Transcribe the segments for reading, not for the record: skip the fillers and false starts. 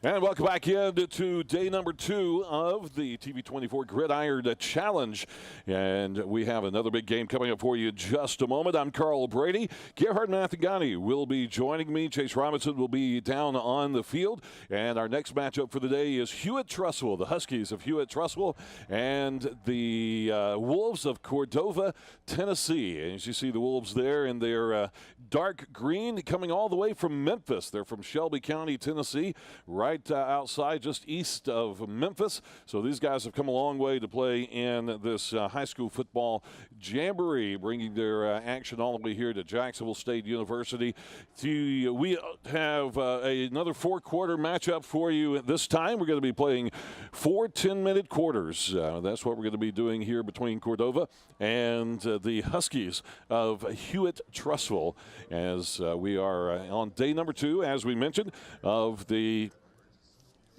And welcome back into day number 2 of the TV24 Gridiron Challenge. And we have another big game coming up for you in just a moment. I'm Carl Brady. Gerhard Mathagani will be joining me. Chase Robinson will be down on the field. And our next matchup for the day is Hewitt Trussville, the Huskies of Hewitt Trussville, and the Wolves of Cordova, Tennessee. And as you see the Wolves there in their dark green coming all the way from Memphis. They're from Shelby County, Tennessee, right outside, just east of Memphis. So these guys have come a long way to play in this high school football jamboree, bringing their action all the way here to Jacksonville State University. We have another 4-quarter matchup for you this time. We're going to be playing 4 10-minute quarters. That's what we're going to be doing here between Cordova and the Huskies of Hewitt Trussville, as we are on day number 2, as we mentioned, of the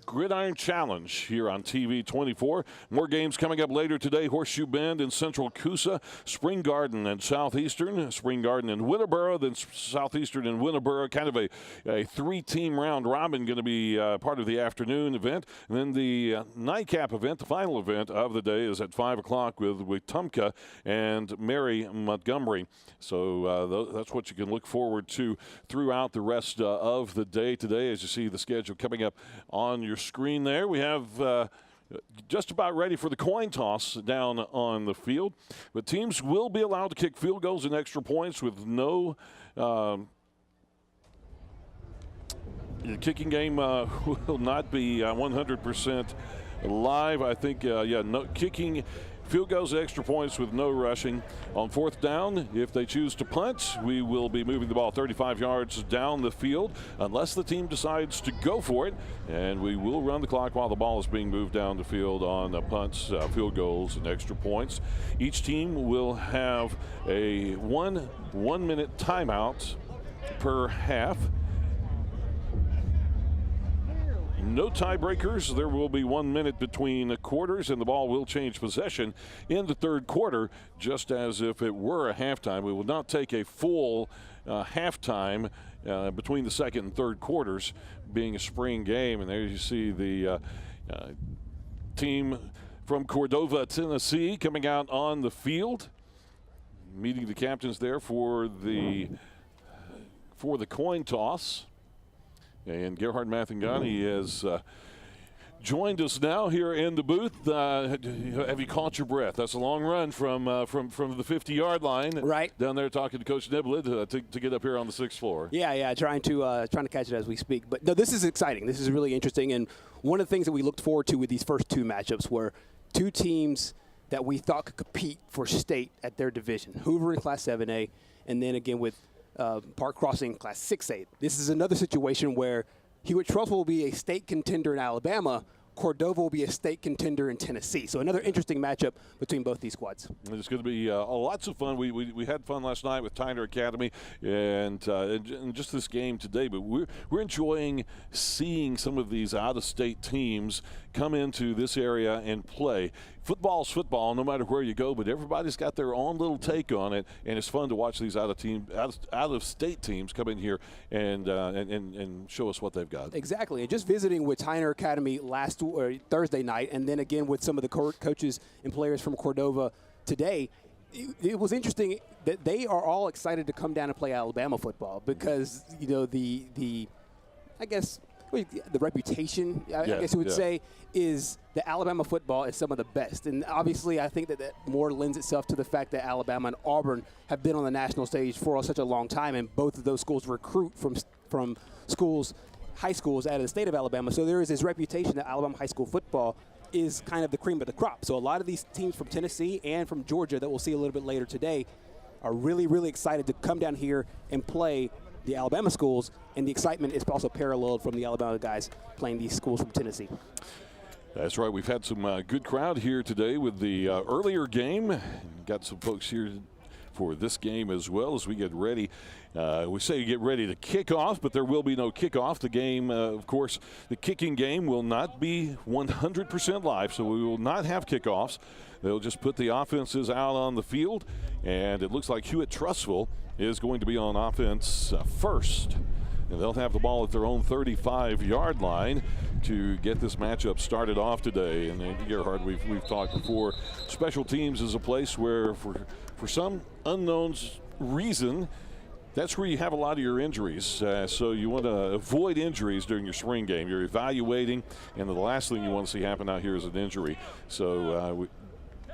Gridiron Challenge here on TV24. More games coming up later today. Horseshoe Bend and Central Coosa, Spring Garden and Southeastern, Spring Garden and Winterboro, then Southeastern and Winterboro. Kind of a 3-team round robin going to be part of the afternoon event. And then the nightcap event, the final event of the day, is at 5 o'clock with Wetumpka and Mary Montgomery. So that's what you can look forward to throughout the rest of the day today. As you see the schedule coming up on your screen there, we have just about ready for the coin toss down on the field. But teams will be allowed to kick field goals and extra points with no the kicking game will not be 100% live. I think, no kicking. Field goals, extra points with no rushing. On 4th down, if they choose to punt, we will be moving the ball 35 yards down the field unless the team decides to go for it. And we will run the clock while the ball is being moved down the field on the punts, field goals, and extra points. Each team will have a one-minute timeout per half. No tiebreakers. There will be 1 minute between quarters, and the ball will change possession in the 3rd quarter, just as if it were a halftime. We will not take a full halftime between the 2nd and 3rd quarters, being a spring game. And there you see the team from Cordova, Tennessee, coming out on the field, meeting the captains there for the coin toss. And Gerhard Mathagani has joined us now here in the booth. Have you caught your breath? That's a long run from the 50-yard line. Right down there, talking to Coach Niblett to get up here on the 6th floor. Yeah, trying to catch it as we speak. But no, this is exciting. This is really interesting. And one of the things that we looked forward to with these first 2 matchups were 2 teams that we thought could compete for state at their division. Hoover in Class 7A, and then again with Park Crossing Class 6A. This is another situation where Hewitt Trussville will be a state contender in Alabama. Cordova will be a state contender in Tennessee. So another interesting matchup between both these squads. It's going to be lots of fun. We had fun last night with Tyner Academy and just this game today. But we're enjoying seeing some of these out-of-state teams come into this area and play. Football's football, no matter where you go, but everybody's got their own little take on it, and it's fun to watch these out-of-state teams come in here and show us what they've got. Exactly, and just visiting with Tyner Academy Thursday night, and then again with some of the coaches and players from Cordova today, it was interesting that they are all excited to come down and play Alabama football because the I guess the reputation, I guess you would say, is that Alabama football is some of the best. And obviously I think that more lends itself to the fact that Alabama and Auburn have been on the national stage for such a long time, and both of those schools recruit from schools, high schools out of the state of Alabama. So there is this reputation that Alabama high school football is kind of the cream of the crop. So a lot of these teams from Tennessee and from Georgia that we'll see a little bit later today are really, really excited to come down here and play the Alabama schools, and the excitement is also paralleled from the Alabama guys playing these schools from Tennessee. That's right. We've had some good crowd here today with the earlier game. Got some folks here for this game as well as we get ready. We say get ready to kick off, but there will be no kickoff. The game, of course, the kicking game will not be 100% live, so we will not have kickoffs. They'll just put the offenses out on the field, and it looks like Hewitt Trussville is going to be on offense first. And they'll have the ball at their own 35-yard line. to get this matchup started off today. And Gerhard, we've talked before, special teams is a place where for some unknown reason, that's where you have a lot of your injuries. So you want to avoid injuries during your spring game. You're evaluating, and the last thing you want to see happen out here is an injury. So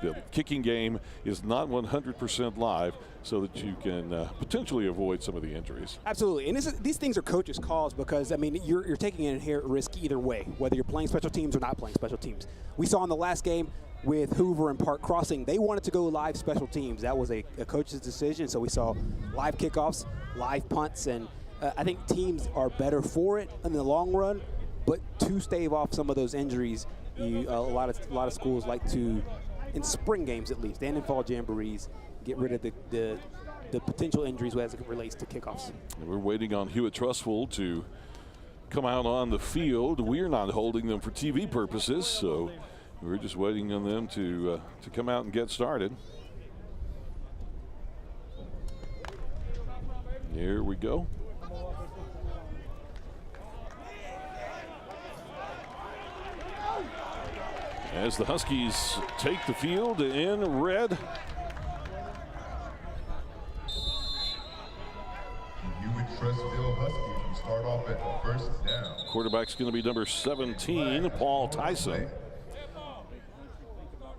the kicking game is not 100% live, so that you can potentially avoid some of the injuries. Absolutely, and these things are coaches' calls because, I mean, you're taking an inherent risk either way, whether you're playing special teams or not playing special teams. We saw in the last game with Hoover and Park Crossing, they wanted to go live special teams. That was a coach's decision, so we saw live kickoffs, live punts, and I think teams are better for it in the long run, but to stave off some of those injuries, a lot of schools like to, in spring games at least, and in fall jamborees, get rid of the potential injuries as it relates to kickoffs. We're waiting on Hewitt Trussville to come out on the field. We're not holding them for TV purposes, so we're just waiting on them to come out and get started. Here we go. As the Huskies take the field in red. Hewitt Trussville Huskies will start off at first down. Quarterback's going to be number 17, Paul Tyson.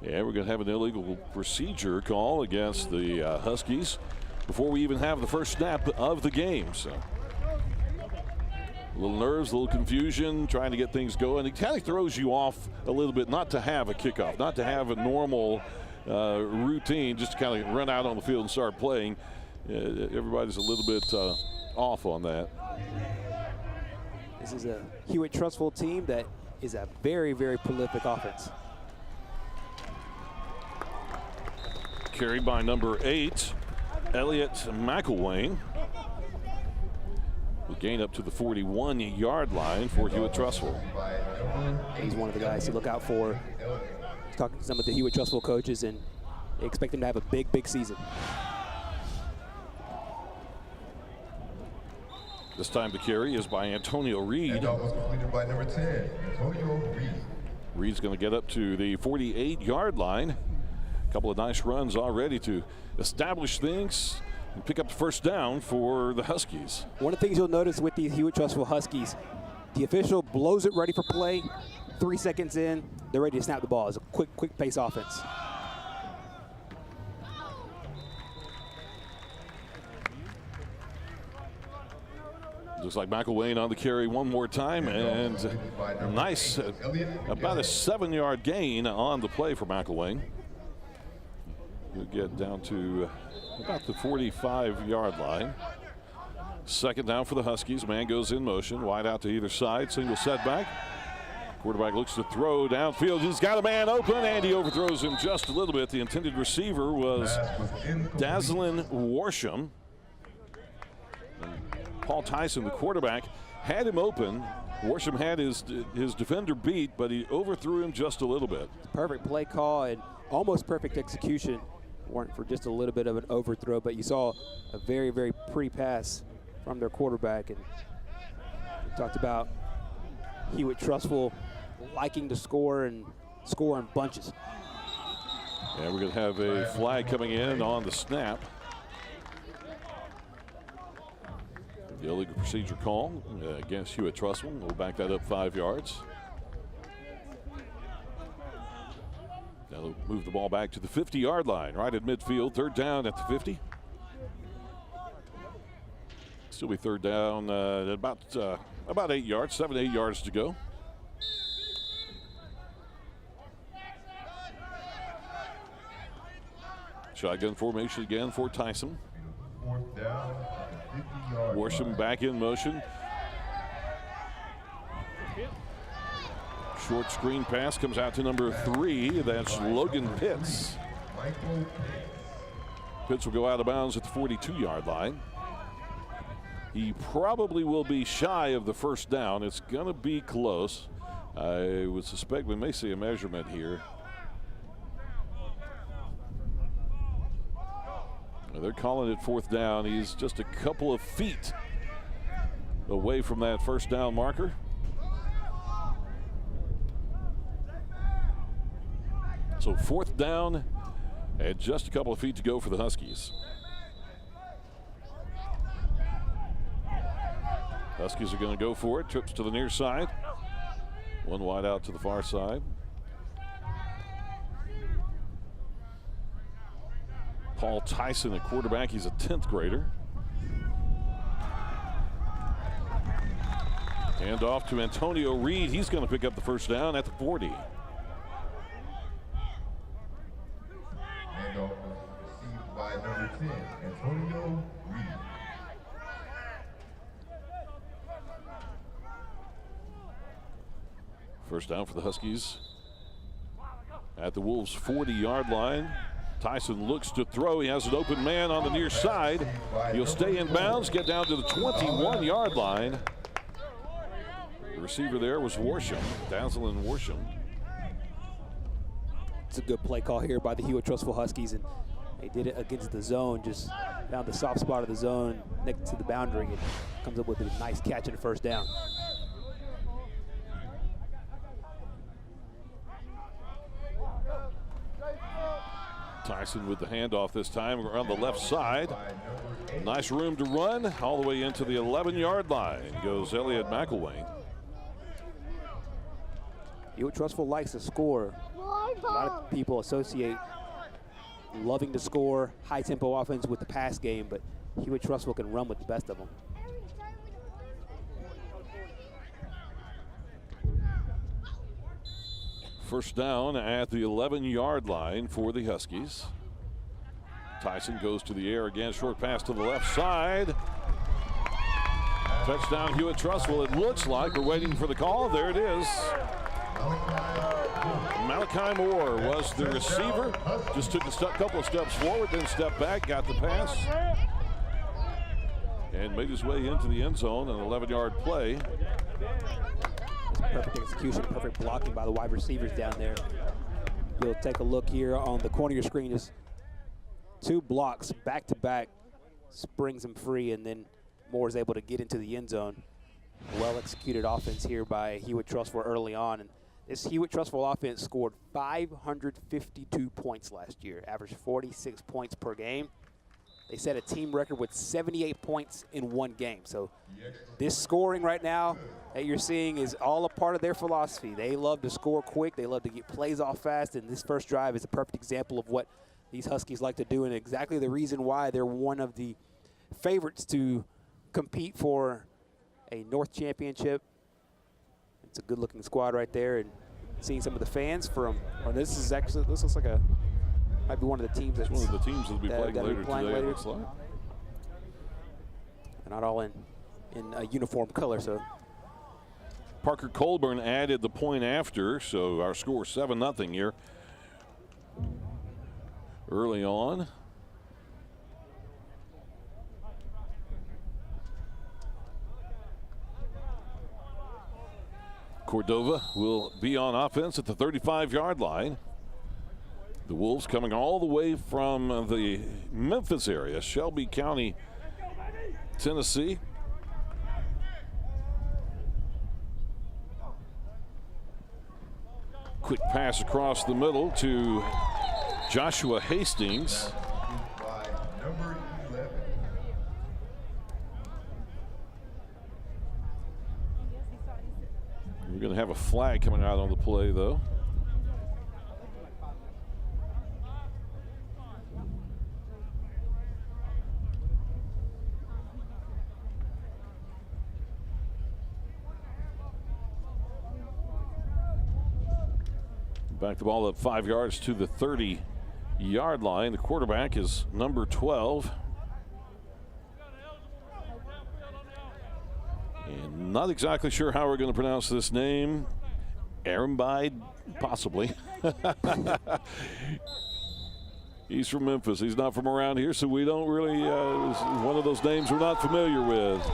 Yeah, we're going to have an illegal procedure call against the Huskies before we even have the first snap of the game. So a little nerves, a little confusion, trying to get things going. It kind of throws you off a little bit not to have a kickoff, not to have a normal routine, just to kind of run out on the field and start playing. Everybody's a little bit off on that. This is a Hewitt Trussville team that is a very, very prolific offense. Carried by number 8, Elliott McElwain. Will gain up to the 41-yard line for Hewitt Trussville. He's one of the guys to look out for. Talking to some of the Hewitt Trussville coaches, and they expect him to have a big, big season. This time the carry is by Antonio Reed. Handoff was completed by number 10, Antonio Reed. Reed's going to get up to the 48-yard line. A couple of nice runs already to establish things and pick up the first down for the Huskies. One of the things you'll notice with these Hewitt Trussville Huskies, the official blows it ready for play. 3 seconds in, they're ready to snap the ball. It's a quick pace offense. Looks like McElwain on the carry one more time, and nice, about a 7-yard gain on the play for McElwain. He'll get down to about the 45-yard line. Second down for the Huskies. Man goes in motion, wide out to either side, single setback. Quarterback looks to throw downfield. He's got a man open, and he overthrows him just a little bit. The intended receiver was Daslin Worsham. Paul Tyson, the quarterback, had him open. Worsham had his defender beat, but he overthrew him just a little bit. Perfect play call and almost perfect execution. Weren't for just a little bit of an overthrow, but you saw a very, very pretty pass from their quarterback. And we talked about Hewitt Trussville liking to score and score in bunches. Yeah, we're going to have a flag coming in on the snap. The illegal procedure call against Hewitt Trussville. We'll back that up 5 yards. That'll move the ball back to the 50-yard line, right at midfield. Third down at the 50. Still be third down at about 8 yards, 7 to 8 yards to go. Shotgun formation again for Tyson. Fourth down, 50-yard Worsham line. back in motion. Short screen pass comes out to number 3. That's Logan Pitts. Michael Pitts will go out of bounds at the 42-yard line. He probably will be shy of the first down. It's going to be close. I would suspect we may see a measurement here. They're calling it fourth down. He's just a couple of feet away from that first down marker. So 4th down and just a couple of feet to go for the Huskies. Huskies are going to go for it. Trips to the near side. One wide out to the far side. Paul Tyson, a quarterback. He's a 10th grader. Hand off to Antonio Reed. He's going to pick up the first down at the 40. Handoff received by number 10, Antonio Reed. First down for the Huskies at the Wolves' 40-yard line. Tyson looks to throw. He has an open man on the near side. He'll stay in bounds, get down to the 21-yard line. The receiver there was Worsham, Dazzlin Worsham. It's a good play call here by the Hewitt Trussville Huskies, and they did it against the zone, just found the soft spot of the zone next to the boundary and comes up with a nice catch and a first down. Tyson with the handoff this time around the left side. Nice room to run all the way into the 11-yard line goes Elliott McElwain. Hewitt Trussville likes to score. A lot of people associate loving to score, high-tempo offense with the pass game, but Hewitt Trussville can run with the best of them. First down at the 11-yard line for the Huskies. Tyson goes to the air again, short pass to the left side. Touchdown Hewitt Trussville. It looks like we're waiting for the call. There it is. Malachi Moore was the receiver. Just took a couple of steps forward, then stepped back, got the pass, and made his way into the end zone, an 11-yard play. Perfect execution, perfect blocking by the wide receivers down there. You'll take a look here on the corner of your screen. Just 2 blocks back to back, springs him free, and then Moore is able to get into the end zone. Well executed offense here by Hewitt Trussville early on. And this Hewitt Trussville offense scored 552 points last year, averaged 46 points per game. They set a team record with 78 points in one game. So this scoring right now that you're seeing is all a part of their philosophy. They love to score quick. They love to get plays off fast. And this first drive is a perfect example of what these Huskies like to do and exactly the reason why they're one of the favorites to compete for a North Championship. It's a good-looking squad right there. And seeing some of the fans from, this looks like might be one of the teams that's one of the teams that'll be playing later today, it looks like. They're not all in a uniform color, so. Parker Colburn added the point after, so our score 7-0 here early on. Cordova will be on offense at the 35-yard line. The Wolves coming all the way from the Memphis area, Shelby County, Tennessee. Quick pass across the middle to Joshua Hastings. By number 11. We're going to have a flag coming out on the play, though. Back the ball up 5 yards to the 30-yard line. The quarterback is number 12. And not exactly sure how we're going to pronounce this name. Arambide, possibly. He's from Memphis. He's not from around here, so we don't really, it's one of those names we're not familiar with.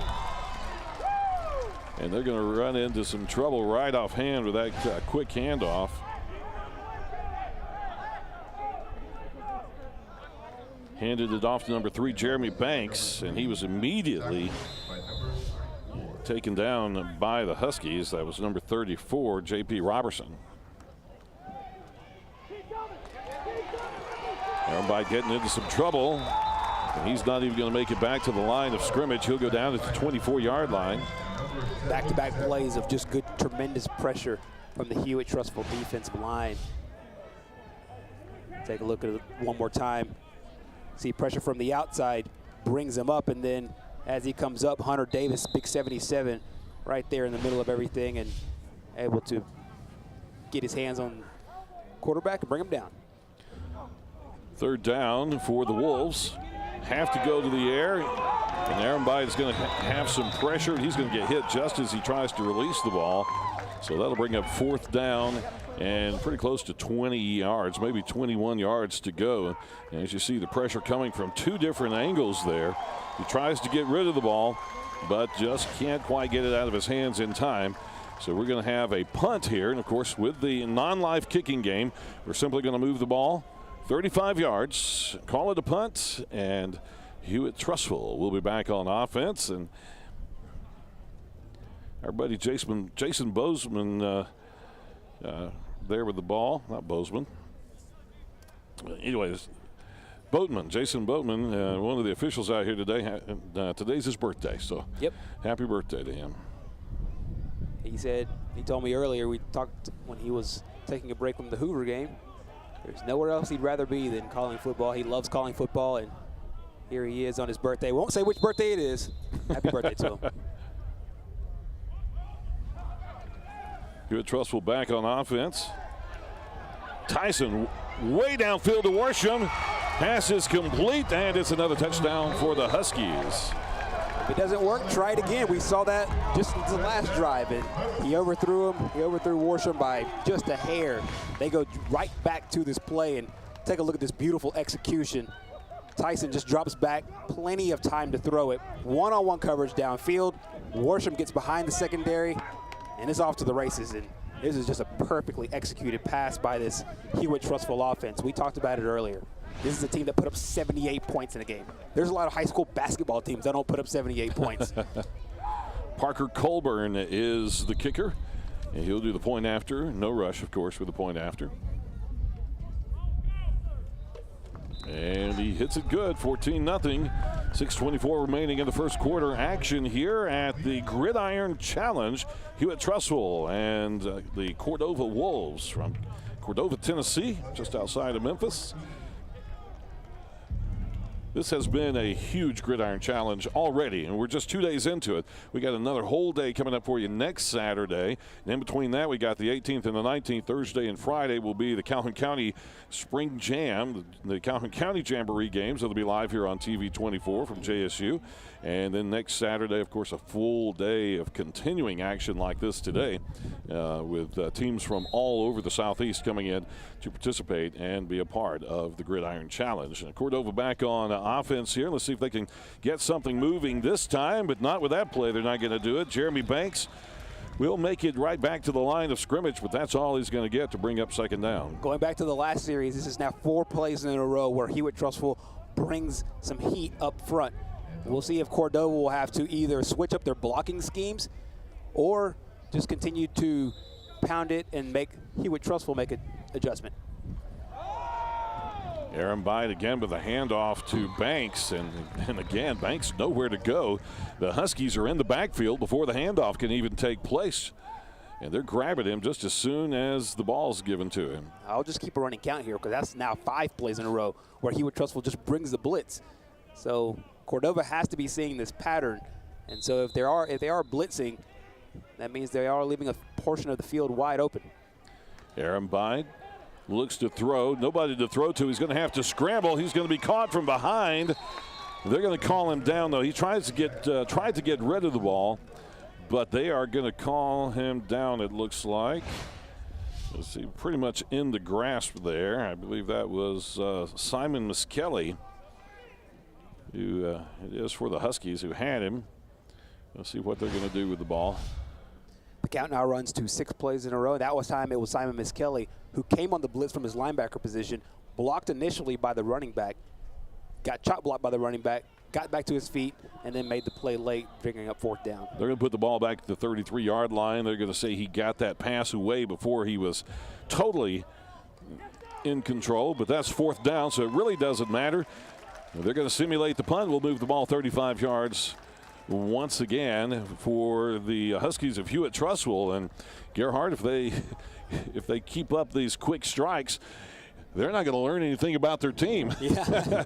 And they're going to run into some trouble right offhand with that quick handoff. Handed it off to number 3, Jeremy Banks, and he was immediately taken down by the Huskies. That was number 34, J.P. Robertson. By getting into some trouble. And he's not even going to make it back to the line of scrimmage. He'll go down at the 24-yard line. Back-to-back plays of just good, tremendous pressure from the Hewitt Trussville defensive line. Take a look at it one more time. See pressure from the outside, brings him up, and then as he comes up, Hunter Davis, big 77, right there in the middle of everything and able to get his hands on quarterback and bring him down. Third down for the Wolves. Have to go to the air. And Aaron Bide is going to have some pressure. He's going to get hit just as he tries to release the ball. So that'll bring up fourth down and pretty close to 20 yards, maybe 21 yards to go. And as you see the pressure coming from two different angles there. He tries to get rid of the ball, but just can't quite get it out of his hands in time. So we're going to have a punt here. And, of course, with the non-live kicking game, we're simply going to move the ball 35 yards, call it a punt, and Hewitt Trussville will be back on offense. And our buddy Jason Bozeman there with the ball. Not Bozeman. Anyways, Jason Boatman, one of the officials out here today. Today's his birthday, so yep. Happy birthday to him. He told me earlier, we talked when he was taking a break from the Hoover game, there's nowhere else he'd rather be than calling football. He loves calling football, and here he is on his birthday. Won't say which birthday it is. Happy birthday to him. Hewitt Trussville back on offense. Tyson way downfield to Worsham. Pass is complete, and it's another touchdown for the Huskies. If it doesn't work, try it again. We saw that just in the last drive, and he overthrew him. He overthrew Worsham by just a hair. They go right back to this play, and take a look at this beautiful execution. Tyson just drops back, plenty of time to throw it. One-on-one coverage downfield. Worsham gets behind the secondary, and it's off to the races. And this is just a perfectly executed pass by this Hewitt Trussville offense. We talked about it earlier. This is a team that put up 78 points in a game. There's a lot of high school basketball teams that don't put up 78 points. Parker Colburn is the kicker, and he'll do the point after. No rush, of course, with the point after. And he hits it good, 14-0. 6:24 remaining in the first quarter. Action here at the Gridiron Challenge. Hewitt Trussville and the Cordova Wolves from Cordova, Tennessee, just outside of Memphis. This has been a huge Gridiron Challenge already, and we're just 2 days into it. We got another whole day coming up for you next Saturday. And in between that, we got the 18th and the 19th. Thursday and Friday will be the Calhoun County Spring Jam, the Calhoun County Jamboree games. That'll be live here on TV 24 from JSU. And then next Saturday, of course, a full day of continuing action like this today with teams from all over the Southeast coming in to participate and be a part of the Gridiron Challenge. And Cordova back on offense here. Let's see if they can get something moving this time, but not with that play. They're not going to do it. Jeremy Banks will make it right back to the line of scrimmage, but that's all he's going to get to bring up second down. Going back to the last series, this is now 4 plays in a row where Hewitt Trussville brings some heat up front. We'll see if Cordova will have to either switch up their blocking schemes or just continue to pound it and make Hewitt Trussville make an adjustment. Aaron Bide again with a handoff to Banks, and again, Banks nowhere to go. The Huskies are in the backfield before the handoff can even take place, and they're grabbing him just as soon as the ball's given to him. I'll just keep a running count here because that's now 5 plays in a row where Hewitt Trussville just brings the blitz. So Cordova has to be seeing this pattern, and so if they are blitzing, that means they are leaving a portion of the field wide open. Aaron Bide looks to throw, nobody to throw to. He's going to have to scramble. He's going to be caught from behind. They're going to call him down, though. He tried to get rid of the ball, but they are going to call him down, it looks like. Let's see, pretty much in the grasp there. I believe that was Simon Miskelly, who it is for the Huskies, who had him. Let's see what they're going to do with the ball. The count now runs to 6 plays in a row. That was time it was Simon Miskelly who came on the blitz from his linebacker position, blocked initially by the running back, got chop blocked by the running back, got back to his feet, and then made the play late, bringing up 4th down. They're going to put the ball back to the 33-yard line. They're going to say he got that pass away before he was totally in control, but that's 4th down, so it really doesn't matter. They're going to simulate the punt. We'll move the ball 35 yards once again for the Huskies of Hewitt Trussville. And Gerhard, if they keep up these quick strikes, they're not going to learn anything about their team. Yeah.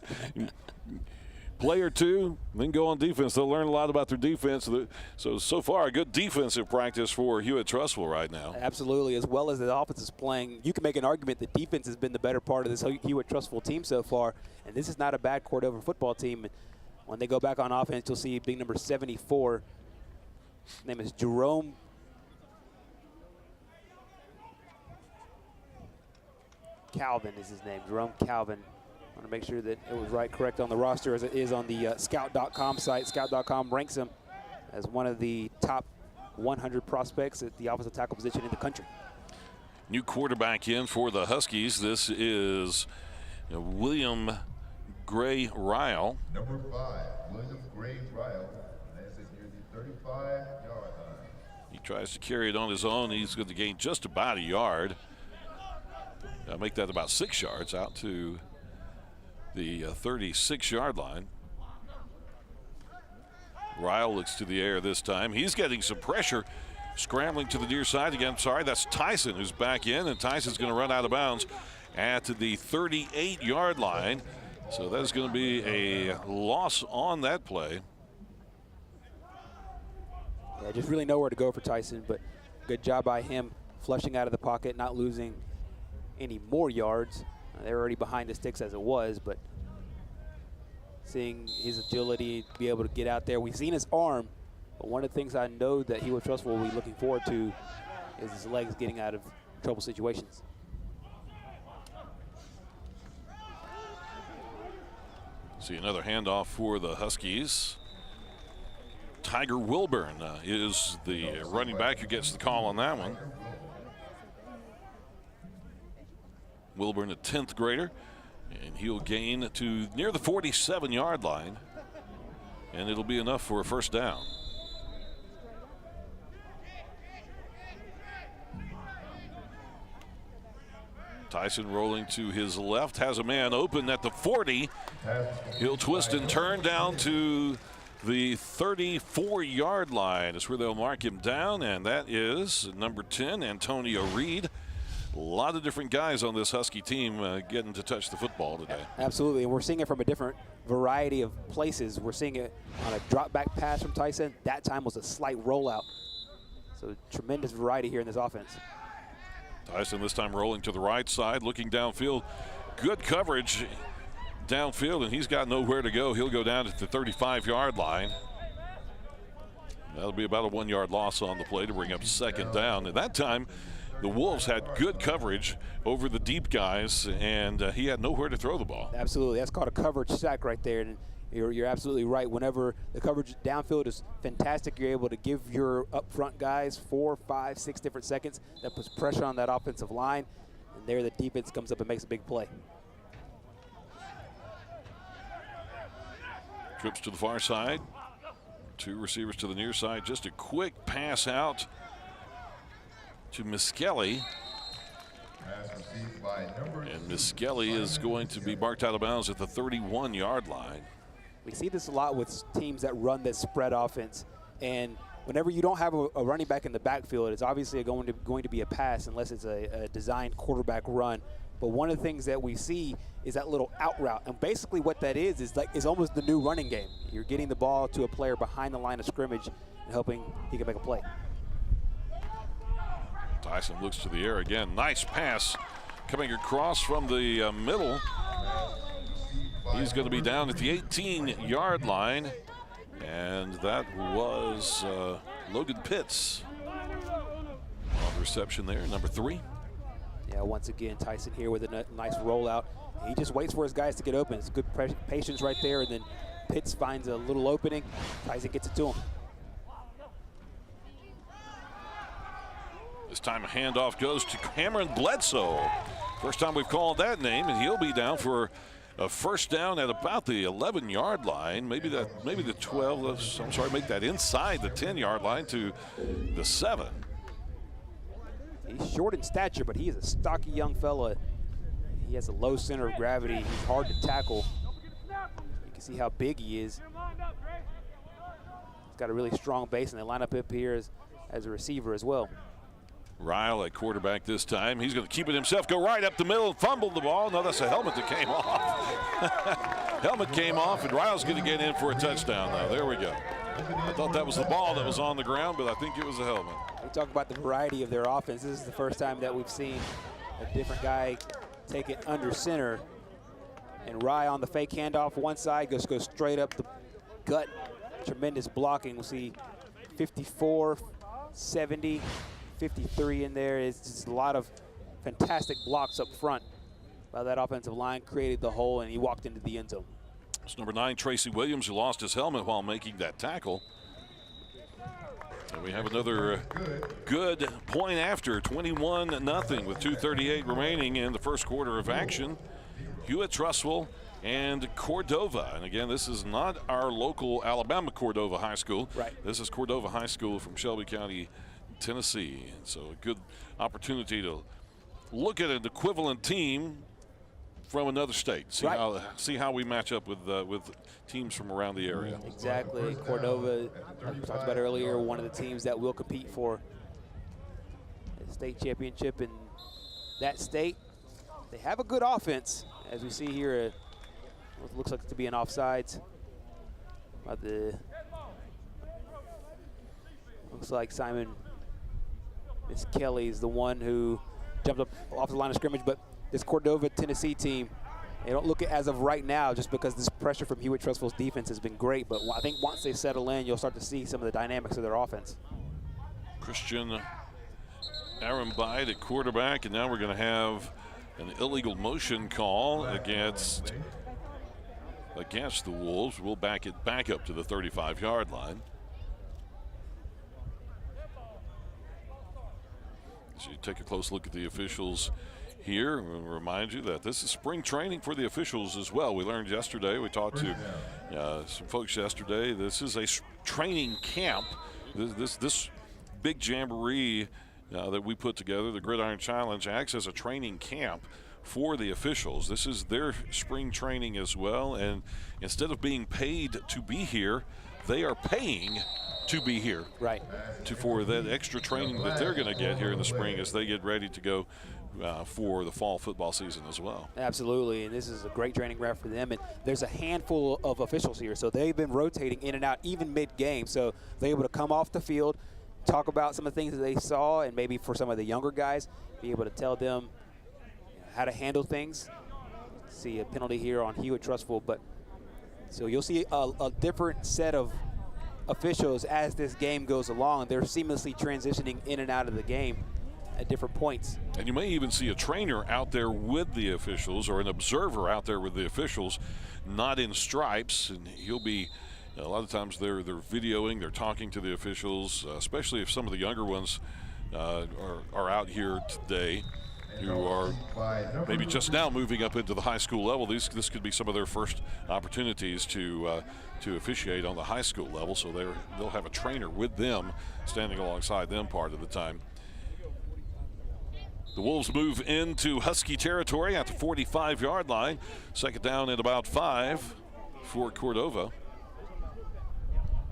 Play or two, then go on defense. They'll learn a lot about their defense. So far, a good defensive practice for Hewitt Trussville right now. Absolutely, as well as the offense is playing. You can make an argument that defense has been the better part of this Hewitt Trussville team so far, and this is not a bad Cordova football team. When they go back on offense, you'll see big number 74. His name is Jerome Calvin is his name, Jerome Calvin. I want to make sure that it was correct on the roster as it is on the scout.com site. Scout.com ranks him as one of the top 100 prospects at the offensive tackle position in the country. New quarterback in for the Huskies. This is William Gray Ryle. Number 5, William Gray Ryle. That's it near the 35-yard line. He tries to carry it on his own. He's going to gain just about a yard. Make that about 6 yards out to the 36-yard line. Ryle looks to the air this time. He's getting some pressure, scrambling to the near side again. Sorry, that's Tyson who's back in, and Tyson's going to run out of bounds at the 38-yard line. So that is going to be a loss on that play. Yeah, just really nowhere to go for Tyson, but good job by him flushing out of the pocket, not losing any more yards. They were already behind the sticks as it was, but seeing his agility, be able to get out there. We've seen his arm, but one of the things I know that Hewitt Trussville will be looking forward to is his legs getting out of trouble situations. See another handoff for the Huskies. Tiger Wilburn is the running back who gets the call on that one. Wilburn, a 10th grader, and he'll gain to near the 47-yard line, and it'll be enough for a 1st down. Tyson rolling to his left, has a man open at the 40. He'll twist and turn down to the 34-yard line. That's where they'll mark him down, and that is number 10, Antonio Reed. A lot of different guys on this Husky team getting to touch the football today. Absolutely, and we're seeing it from a different variety of places. We're seeing it on a drop back pass from Tyson. That time was a slight rollout. So tremendous variety here in this offense. Tyson this time rolling to the right side, looking downfield. Good coverage downfield, and he's got nowhere to go. He'll go down at the 35-yard line. That'll be about a 1-yard loss on the play to bring up 2nd down. And that time, the Wolves had good coverage over the deep guys, and he had nowhere to throw the ball. Absolutely. That's called a coverage sack right there. And you're absolutely right. Whenever the coverage downfield is fantastic, you're able to give your up front guys 4, 5, 6 different seconds. That puts pressure on that offensive line. And there the defense comes up and makes a big play. Trips to the far side. 2 receivers to the near side. Just a quick pass out to Miskelly. And Miskelly is going to be marked out of bounds at the 31-yard line. We see this a lot with teams that run this spread offense. And whenever you don't have a running back in the backfield, it's obviously going to be a pass unless it's a designed quarterback run. But one of the things that we see is that little out route. And basically what that is almost the new running game. You're getting the ball to a player behind the line of scrimmage and hoping he can make a play. Tyson looks to the air again. Nice pass coming across from the middle. He's going to be down at the 18-yard line. And that was Logan Pitts on the reception there, number 3. Yeah, once again, Tyson here with a nice rollout. He just waits for his guys to get open. It's good patience right there, and then Pitts finds a little opening. Tyson gets it to him. This time a handoff goes to Cameron Bledsoe. First time we've called that name, and he'll be down for a 1st down at about the 11-yard line. Maybe the 12. I'm sorry, make that inside the 10-yard line to the 7. He's short in stature, but he is a stocky young fella. He He has a low center of gravity. He's hard to tackle. You can see how big he is. He's got a really strong base, and they line up here as a receiver as well. Ryle at quarterback this time. He's going to keep it himself, go right up the middle, fumble the ball. No, that's a helmet that came off. Helmet came off, and Ryle's going to get in for a touchdown now. There we go. I thought that was the ball that was on the ground, but I think it was a helmet. We talk about the variety of their offense. This is the first time that we've seen a different guy take it under center. And Rye on the fake handoff one side, goes straight up the gut. Tremendous blocking. We'll see 54, 70, 53 in there. It's just a lot of fantastic blocks up front by that offensive line, created the hole, and he walked into the end zone. It's number 9, Tracy Williams, who lost his helmet while making that tackle. And we have another good point after, 21-0 with 2:38 remaining in the first quarter of action. Hewitt, Trussville, and Cordova. And again, this is not our local Alabama Cordova High School. Right. This is Cordova High School from Shelby County, Tennessee. And so a good opportunity to look at an equivalent team from another state. See how we match up with teams from around the area. Exactly. Cordova, like we talked about earlier, one of the teams that will compete for a state championship in that state. They have a good offense, as we see here. What looks like to be an offsides. Looks like Simon Miss Kelly is the one who jumped up off the line of scrimmage, but this Cordova, Tennessee team, they don't look at as of right now, just because this pressure from Hewitt Trussville's defense has been great. But I think once they settle in, you'll start to see some of the dynamics of their offense. Christian Arambaid at quarterback, and now we're going to have an illegal motion call against the Wolves. We'll back it back up to the 35-yard line. So you take a close look at the officials here. We'll remind you that this is spring training for the officials as well. We learned yesterday, we talked to some folks yesterday, this is a training camp. This big jamboree that we put together, the Gridiron Challenge, acts as a training camp for the officials. This is their spring training as well, and instead of being paid to be here, they are paying to be here. Right. For that extra training that they're going to get here in the spring as they get ready to go for the fall football season as well. Absolutely, and this is a great training ground for them. And there's a handful of officials here, so they've been rotating in and out even mid-game. So they're able to come off the field, talk about some of the things that they saw, and maybe for some of the younger guys, be able to tell them how to handle things. See a penalty here on Hewitt Trussville, but so you'll see a different set of officials as this game goes along. They're seamlessly transitioning in and out of the game at different points. And you may even see a trainer out there with the officials, or an observer out there with the officials, not in stripes, and he'll be, a lot of times they're videoing, they're talking to the officials, especially if some of the younger ones are out here today, who are maybe just now moving up into the high school level. This could be some of their first opportunities to officiate on the high school level, so they'll have a trainer with them, standing alongside them part of the time. The Wolves move into Husky territory at the 45-yard line. Second down at about 5 for Cordova.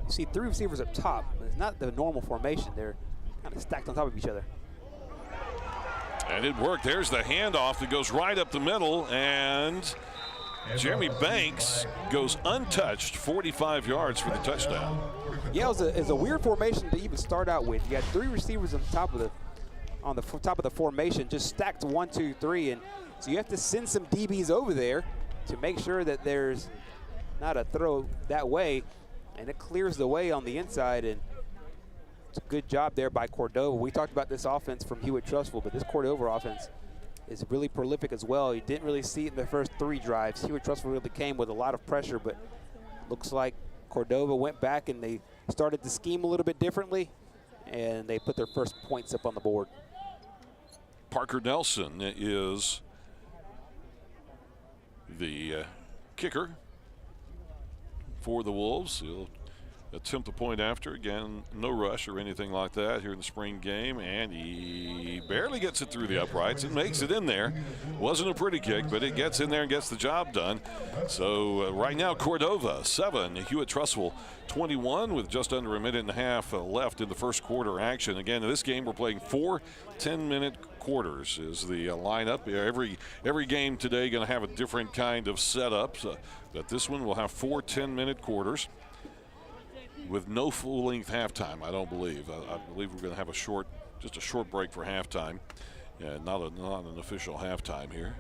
You see 3 receivers up top, but it's not the normal formation. They're kind of stacked on top of each other. And it worked. There's the handoff that goes right up the middle, and Jeremy Banks goes untouched, 45 yards for the touchdown. Yeah, it was a weird formation to even start out with. You got 3 receivers on top of the formation, just stacked 1, 2, 3, and so you have to send some DBs over there to make sure that there's not a throw that way, and it clears the way on the inside. And it's a good job there by Cordova. We talked about this offense from Hewitt Trussville, but this Cordova offense is really prolific as well. You didn't really see it in the first 3 drives. Hewitt Trussville really came with a lot of pressure, but looks like Cordova went back and they started to scheme a little bit differently, and they put their first points up on the board. Parker Nelson is the kicker for the Wolves. He'll attempt the point after. Again, no rush or anything like that here in the spring game, and he barely gets it through the uprights. It makes it in there. Wasn't a pretty kick, but it gets in there and gets the job done. So right now, Cordova 7, Hewitt Trussville 21, with just under a minute and a half left in the first quarter action. Again, in this game, we're playing 4 10-minute quarters is the lineup. Every game today going to have a different kind of setup, but this one will have 4 10-minute quarters with no full-length halftime. I don't believe. I believe we're going to have just a short break for halftime. Yeah, not an official halftime here.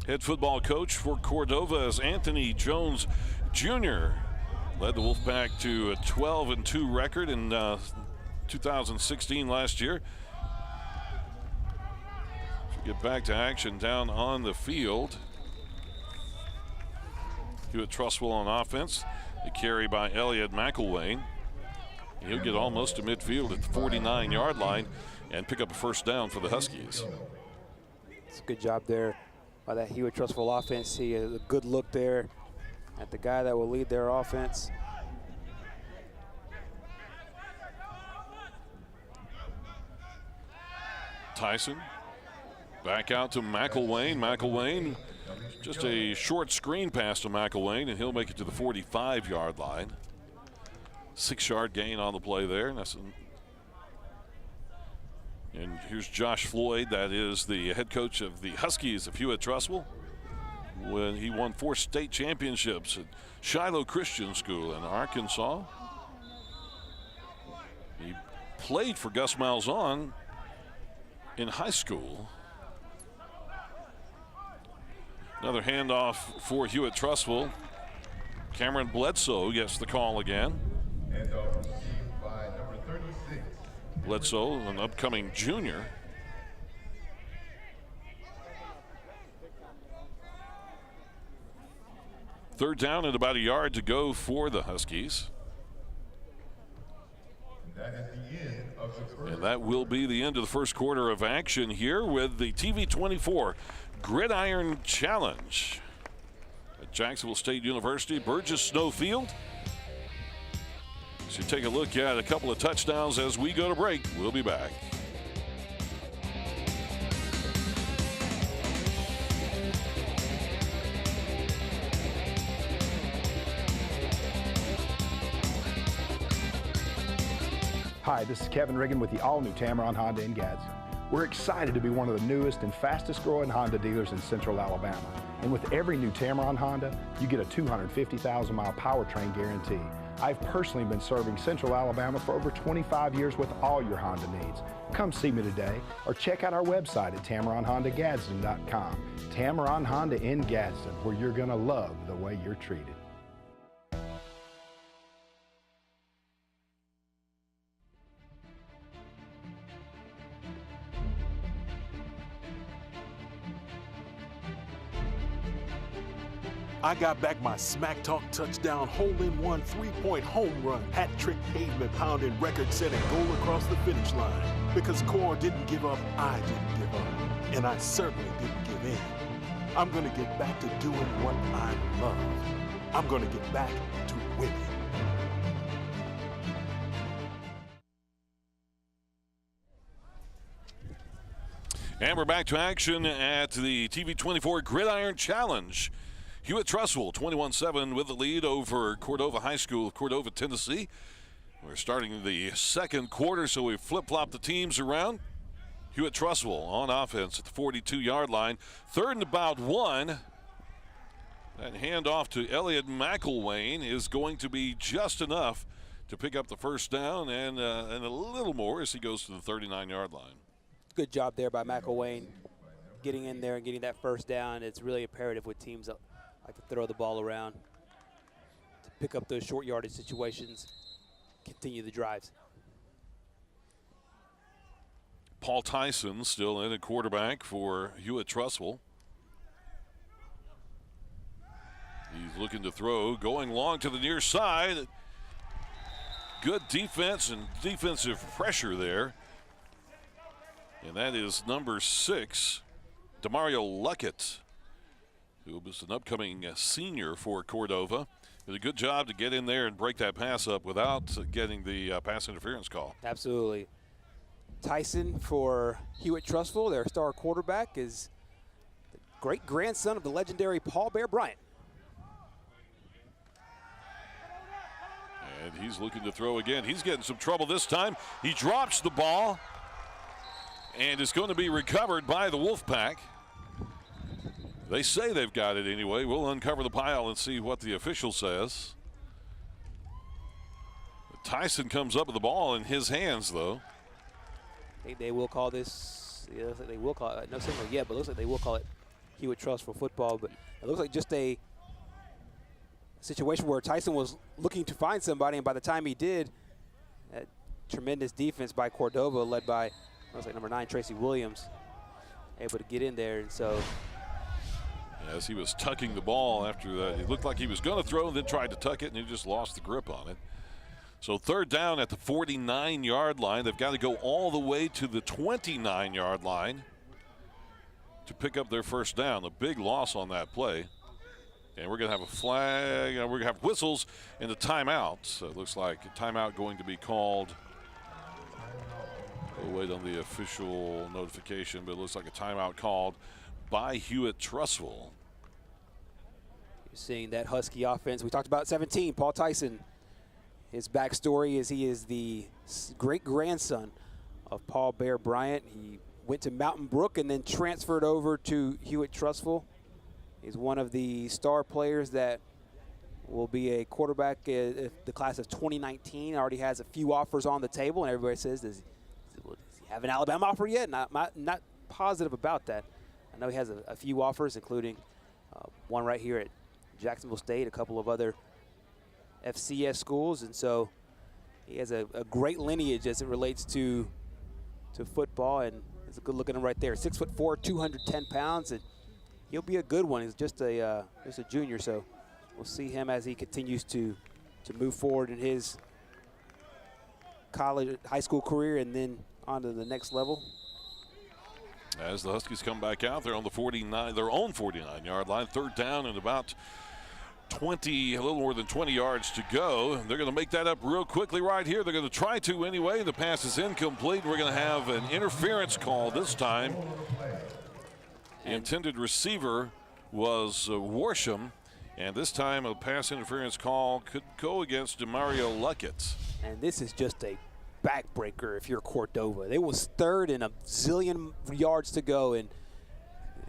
Head football coach for Cordova is Anthony Jones Jr. Led the Wolfpack to a 12-2 record in 2016 last year. Get back to action down on the field. Hewitt Trussville on offense. The carry by Elliott McElwain. He'll get almost to midfield at the 49-yard line and pick up a first down for the Huskies. It's a good job there by that Hewitt Trussville offense. See a good look there at the guy that will lead their offense. Tyson back out to McElwain. McElwain, just a short screen pass to McElwain, and he'll make it to the 45-yard line. 6-yard gain on the play there. And here's Josh Floyd. That is the head coach of the Huskies of Hewitt Trussville. When he won 4 state championships at Shiloh Christian School in Arkansas. He played for Gus Malzahn in high school. Another handoff for Hewitt Trussville. Cameron Bledsoe gets the call again. Handoff received by number 36. Bledsoe, an upcoming junior. Third down and about a yard to go for the Huskies. That is the end of the first. And that will be the end of the first quarter of action here with the TV24 Gridiron Challenge at Jacksonville State University, Burgess Snowfield. So take a look at a couple of touchdowns as we go to break. We'll be back. Hi, this is Kevin Riggin with the all-new Tameron Honda in Gadsden. We're excited to be one of the newest and fastest growing Honda dealers in Central Alabama. And with every new Tameron Honda, you get a 250,000-mile powertrain guarantee. I've personally been serving Central Alabama for over 25 years with all your Honda needs. Come see me today or check out our website at TameronHondaGadsden.com. Tameron Honda in Gadsden, where you're going to love the way you're treated. I got back my smack talk touchdown hole-in-one three-point home run, hat-trick pavement pounding record-setting goal across the finish line. Because Core didn't give up, I didn't give up. And I certainly didn't give in. I'm gonna get back to doing what I love. I'm gonna get back to winning. And we're back to action at the TV24 Gridiron Challenge. Hewitt Trussville 21-7 with the lead over Cordova High School of Cordova, Tennessee. We're starting the second quarter, so we flip-flop the teams around. Hewitt Trussville on offense at the 42-yard line. Third and about 1. That handoff to Elliott McElwain is going to be just enough to pick up the first down and a little more as he goes to the 39-yard line. Good job there by McElwain getting in there and getting that first down. It's really imperative with teams that like to throw the ball around to pick up those short yardage situations, continue the drives. Paul Tyson still in at quarterback for Hewitt Trussville. He's looking to throw, going long to the near side. Good defense and defensive pressure there. And that is number 6, Demario Luckett. who was an upcoming senior for Cordova. Did a good job to get in there and break that pass up without getting the pass interference call. Absolutely. Tyson for Hewitt Trussville, their star quarterback, is the great-grandson of the legendary Paul Bear Bryant. And he's looking to throw again. He's getting some trouble this time. He drops the ball and is going to be recovered by the Wolfpack. They say they've got it anyway. We'll uncover the pile and see what the official says. Tyson comes up with the ball in his hands, though. They will call this, they will call it, no signal yet, but it looks like they will call it Hewitt Trussville football. But it looks like just a situation where Tyson was looking to find somebody, and by the time he did, that tremendous defense by Cordova, led by, looks like number 9, Tracy Williams, able to get in there. And so, as he was tucking the ball after that, it looked like he was going to throw and then tried to tuck it, and he just lost the grip on it. So third down at the 49-yard line. They've got to go all the way to the 29-yard line to pick up their first down. A big loss on that play. And we're going to have a flag. We're going to have whistles and a timeout. So it looks like a timeout going to be called. We'll wait on the official notification, but it looks like a timeout called by Hewitt Trussville. You're seeing that Husky offense. We talked about 17, Paul Tyson. His backstory is he is the great-grandson of Paul Bear Bryant. He went to Mountain Brook and then transferred over to Hewitt Trussville. He's one of the star players that will be a quarterback if the class of 2019. Already has a few offers on the table, and everybody says, does he have an Alabama offer yet? Not positive about that. I know he has a few offers, including one right here at Jacksonville State, a couple of other FCS schools, and so he has a great lineage as it relates to football, and it's a good look at him right there. 6'4", 210 pounds, and he'll be a good one. He's just a junior, so we'll see him as he continues to move forward in his college, high school career, and then on to the next level. As the Huskies come back out, they're on the 49, their own 49-yard line. Third down and about 20, a little more than 20 yards to go. They're going to make that up real quickly right here. They're going to try to anyway. The pass is incomplete. We're going to have an interference call this time. The intended receiver was Worsham, and this time a pass interference call could go against DeMario Luckett. And this is just a backbreaker if you're Cordova. They was third and a zillion yards to go, and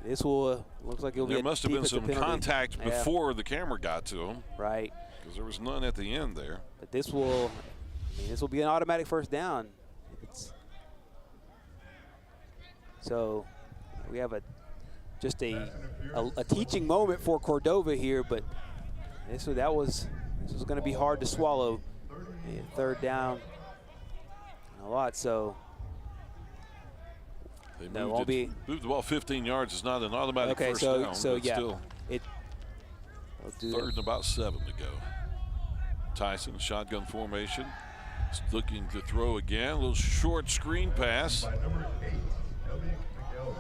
this will looks like it'll be. There must have been some penalty. contact before the camera got to him. Right. Because there was none at the end there. But this will be an automatic first down. So we have just a teaching moment for Cordova here, but this was going to be hard to swallow. And third down a lot, so they moved the ball 15 yards. It's not an automatic first down. So yeah, still third and about 7 to go. Tyson, shotgun formation, looking to throw again. A little short screen pass. By number 8, Elliot McGill.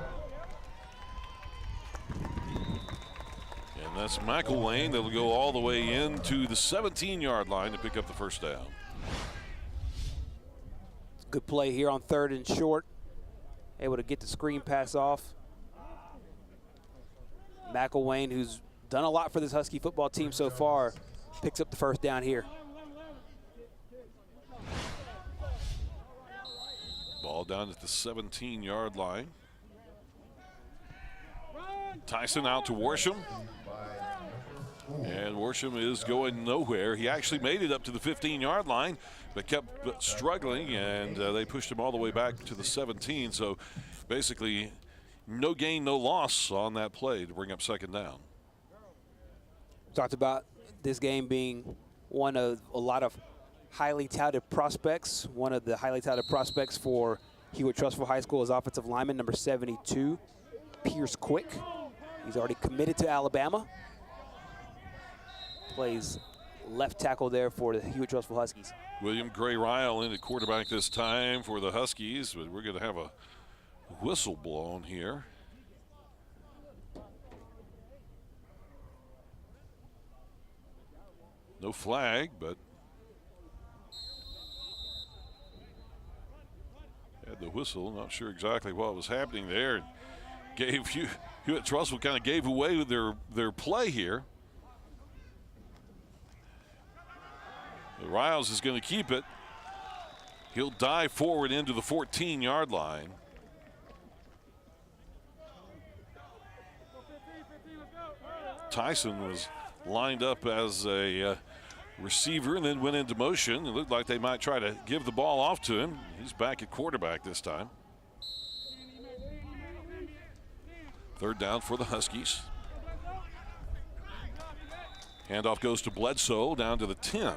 And that's McElwain. That'll go all the way into the 17-yard line to pick up the first down. Good play here on third and short. Able to get the screen pass off. McElwain, who's done a lot for this Husky football team so far, picks up the first down here. Ball down at the 17-yard line. Tyson out to Worsham. And Worsham is going nowhere. He actually made it up to the 15-yard line, but kept struggling, and they pushed him all the way back to the 17. So basically, no gain, no loss on that play to bring up second down. Talked about this game being one of a lot of highly touted prospects. One of the highly touted prospects for Hewitt Trussville High School is offensive lineman number 72, Pierce Quick. He's already committed to Alabama. Plays left tackle there for the Hewitt Trussville Huskies. William Gray-Ryle in at quarterback this time for the Huskies, but we're going to have a whistle blown here. No flag, but had the whistle. Not sure exactly what was happening there. Gave Hewitt Trussville kind of gave away their play here. Riles is going to keep it. He'll dive forward into the 14-yard line. Tyson was lined up as a receiver and then went into motion. It looked like they might try to give the ball off to him. He's back at quarterback this time. Third down for the Huskies. Handoff goes to Bledsoe down to the 10.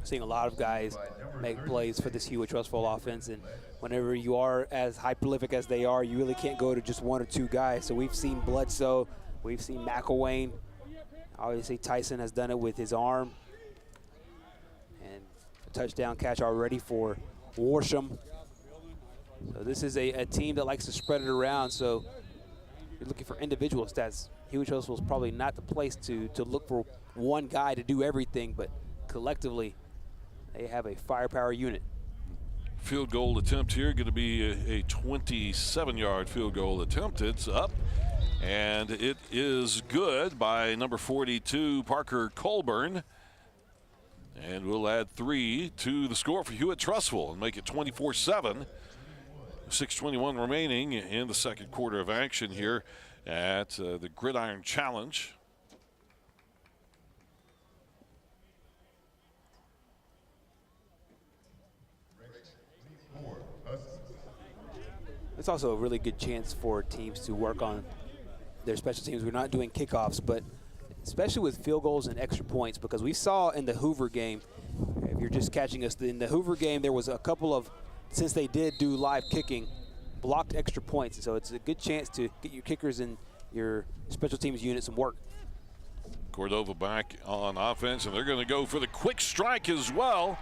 Seeing a lot of guys make plays for this Hewitt Trussville offense, and whenever you are as high prolific as they are, you really can't go to just one or two guys. So we've seen Bledsoe, we've seen McElwain. Obviously Tyson has done it with his arm. And a touchdown catch already for Worsham. So this is a team that likes to spread it around. So you're looking for individual stats. Hewitt Trussville is probably not the place to look for one guy to do everything, but collectively they have a firepower unit. Field goal attempt here, going to be a 27-yard field goal attempt. It's up, and it is good by number 42, Parker Colburn. And we'll add 3 to the score for Hewitt Trussville and make it 24-7. 6:21 remaining in the second quarter of action here at the Gridiron Challenge. It's also a really good chance for teams to work on their special teams. We're not doing kickoffs, but especially with field goals and extra points, because we saw in the Hoover game, if you're just catching us, in the Hoover game there was a couple of, since they did do live kicking, blocked extra points. And so it's a good chance to get your kickers and your special teams unit some work. Cordova back on offense, and they're going to go for the quick strike as well.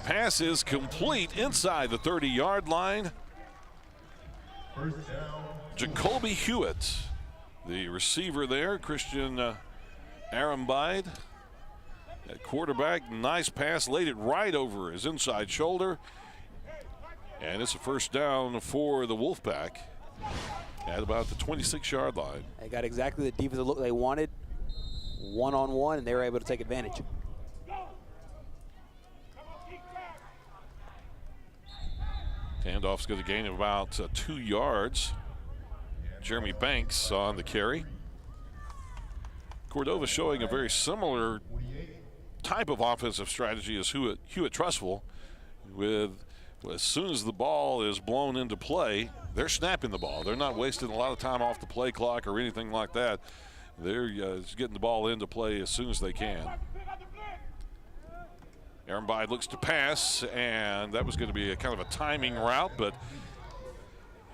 Pass is complete inside the 30-yard line. Jacoby Hewitt, the receiver there, Christian Arambide at quarterback. Nice pass, laid it right over his inside shoulder. And it's a first down for the Wolfpack at about the 26-yard line. They got exactly the defensive look they wanted, one-on-one, and they were able to take advantage. Handoff's going to gain about 2 yards. Jeremy Banks on the carry. Cordova showing a very similar type of offensive strategy as Hewitt Trussville. With as soon as the ball is blown into play, they're snapping the ball. They're not wasting a lot of time off the play clock or anything like that. They're getting the ball into play as soon as they can. Aaron Bide looks to pass, and that was going to be a kind of a timing route, but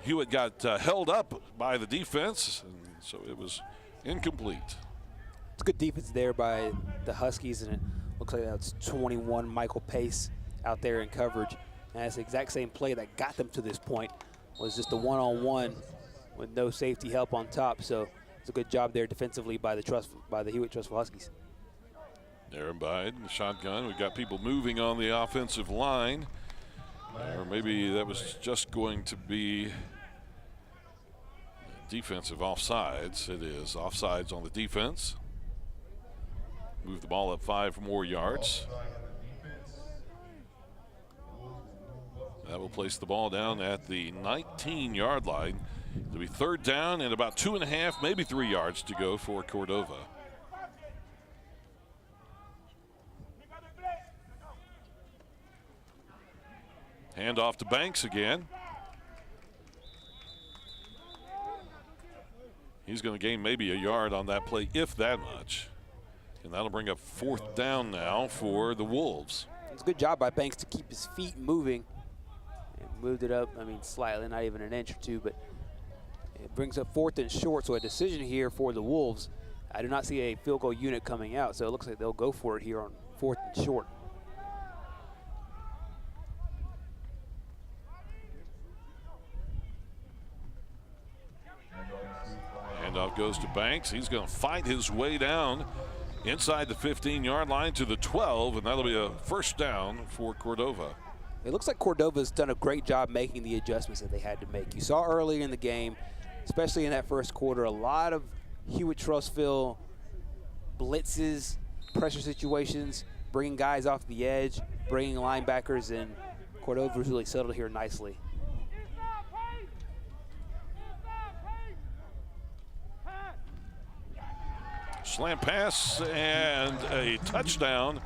Hewitt got held up by the defense, and so it was incomplete. It's good defense there by the Huskies, and it looks like that's 21 Michael Pace out there in coverage. And that's the exact same play that got them to this point, was just a one-on-one with no safety help on top. So it's a good job there defensively by the Hewitt Trussville Huskies. Aaron Bide in the shotgun. We've got people moving on the offensive line. Or maybe that was just going to be defensive offsides. It is offsides on the defense. Move the ball up 5 more yards. That will place the ball down at the 19-yard line. It'll be third down and about 2.5, maybe 3 yards to go for Cordova. Hand off to Banks again. He's going to gain maybe a yard on that play, if that much. And that'll bring up fourth down now for the Wolves. It's a good job by Banks to keep his feet moving. And moved it up, slightly, not even an inch or two, but it brings up 4th and short. So a decision here for the Wolves. I do not see a field goal unit coming out, so it looks like they'll go for it here on 4th and short. Handoff goes to Banks. He's going to fight his way down inside the 15-yard line to the 12, and that'll be a first down for Cordova. It looks like Cordova's done a great job making the adjustments that they had to make. You saw earlier in the game, especially in that first quarter, a lot of Hewitt Trussville blitzes, pressure situations, bringing guys off the edge, bringing linebackers in. Cordova's really settled here nicely. Slant pass and a touchdown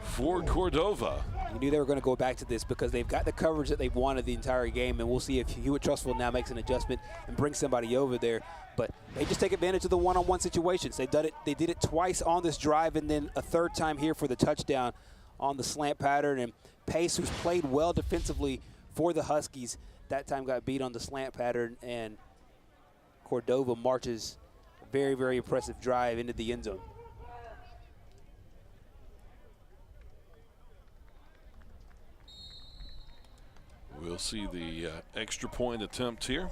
for Cordova. You knew they were going to go back to this because they've got the coverage that they've wanted the entire game, and we'll see if Hewitt Trussville now makes an adjustment and brings somebody over there. But they just take advantage of the one-on-one situations. They did it twice on this drive, and then a third time here for the touchdown on the slant pattern. And Pace, who's played well defensively for the Huskies, that time got beat on the slant pattern, and Cordova marches a very, very impressive drive into the end zone. We'll see the extra point attempt here.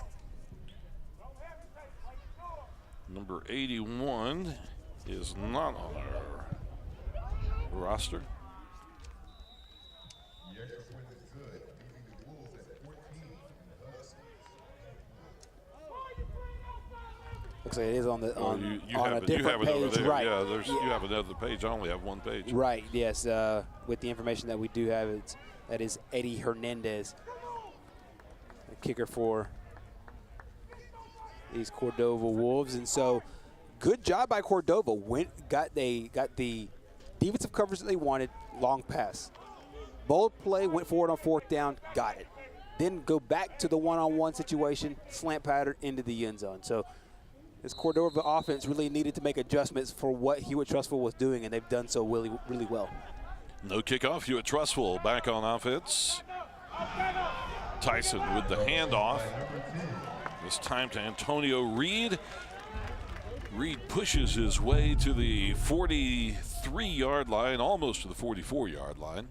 Number 81 is not on our roster. The extra point is good, leaving the Wolves at 14 and the Huskies. Looks like it is on the Oh, you on have a it, you different have it over page, there. right? Yeah, you have another page. I only have one page. Right. Yes. With the information that we do have, that is Eddie Hernandez, the kicker for these Cordova Wolves. And so, good job by Cordova. Got the defensive coverage that they wanted. Long pass, bold play, went forward on fourth down, got it. Then go back to the one-on-one situation, slant pattern into the end zone. So this Cordova offense really needed to make adjustments for what Hewitt Trussville was doing, and they've done so really, really well. No kickoff. Hewitt Trussville back on offense. Tyson with the handoff. This time to Antonio Reed. Reed pushes his way to the 43-yard line, almost to the 44-yard line.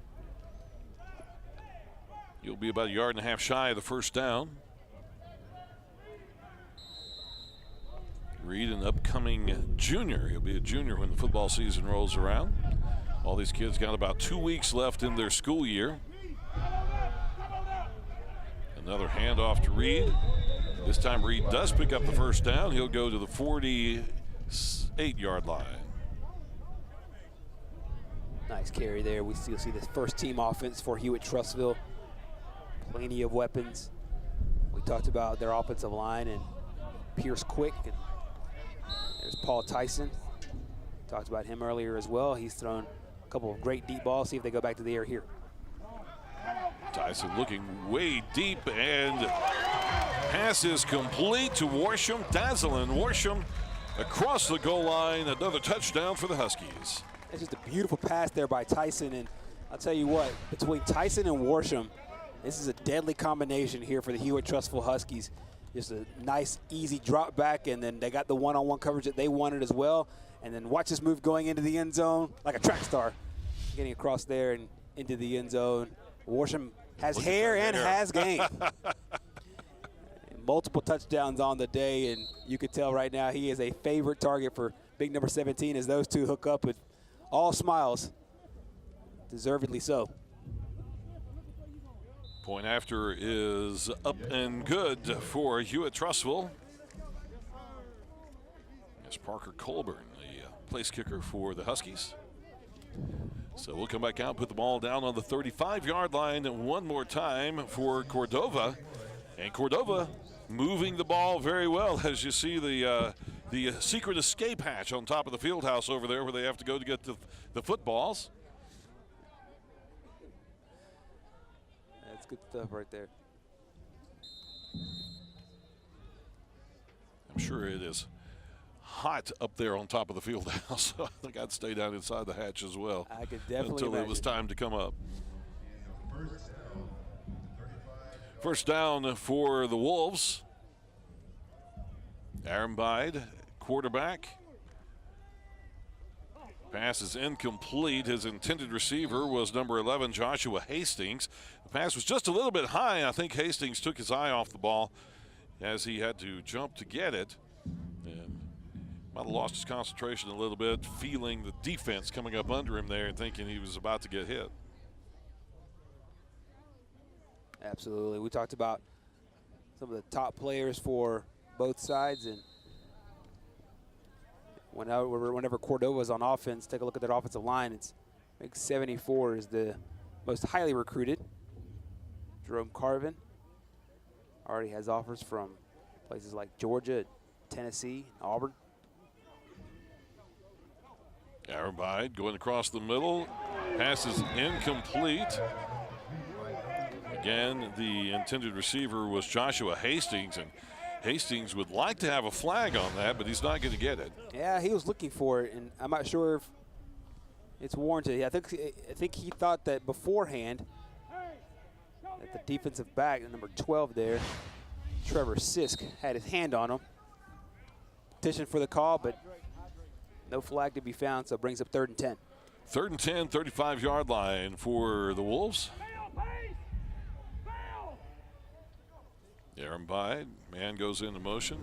He'll be about a yard and a half shy of the first down. Reed, an upcoming junior. He'll be a junior when the football season rolls around. All these kids got about 2 weeks left in their school year. Another handoff to Reed. This time Reed does pick up the first down. He'll go to the 48-yard line. Nice carry there. We still see the first team offense for Hewitt Trussville. Plenty of weapons. We talked about their offensive line and Pierce Quick. And there's Paul Tyson. Talked about him earlier as well. He's thrown a couple of great deep balls. See if they go back to the air here. Tyson looking way deep, and pass is complete to Worsham. Dazzling Worsham across the goal line. Another touchdown for the Huskies. It's just a beautiful pass there by Tyson, and I'll tell you what, between Tyson and Worsham, this is a deadly combination here for the Hewitt Trussville Huskies. Just a nice, easy drop back, and then they got the one-on-one coverage that they wanted as well. And then watch this move going into the end zone like a track star, getting across there and into the end zone. Worsham has hair and has game. Multiple touchdowns on the day, and you can tell right now he is a favorite target for big number 17 as those two hook up with all smiles, deservedly so. Point after is up and good for Hewitt Trussville. It's Parker Colburn, the place kicker for the Huskies. So we'll come back out, put the ball down on the 35-yard line one more time for Cordova. And Cordova moving the ball very well, as you see the secret escape hatch on top of the field house over there where they have to go to get the footballs. That's good stuff right there. I'm sure it is hot up there on top of the field house. I think I'd stay down inside the hatch as well. I could definitely until imagine. It was time to come up. First down for the Wolves. Aaron Bide, quarterback. Pass is incomplete. His intended receiver was number 11, Joshua Hastings. The pass was just a little bit high. I think Hastings took his eye off the ball as he had to jump to get it. And might have lost his concentration a little bit, feeling the defense coming up under him there and thinking he was about to get hit. Absolutely. We talked about some of the top players for both sides, and whenever Cordova is on offense, take a look at that offensive line. I think 74 is the most highly recruited. Jerome Carvin already has offers from places like Georgia, Tennessee, Auburn. Aaron Bide going across the middle. Pass is incomplete. Again, the intended receiver was Joshua Hastings, and Hastings would like to have a flag on that, but he's not going to get it. Yeah, he was looking for it, and I'm not sure if it's warranted. I think he thought that beforehand that the defensive back, the number 12 there, Trevor Sisk, had his hand on him. Petition for the call, but no flag to be found, so it brings up 3rd and 10. 3rd and 10, 35-yard line for the Wolves. Aaron Bide, man goes into motion.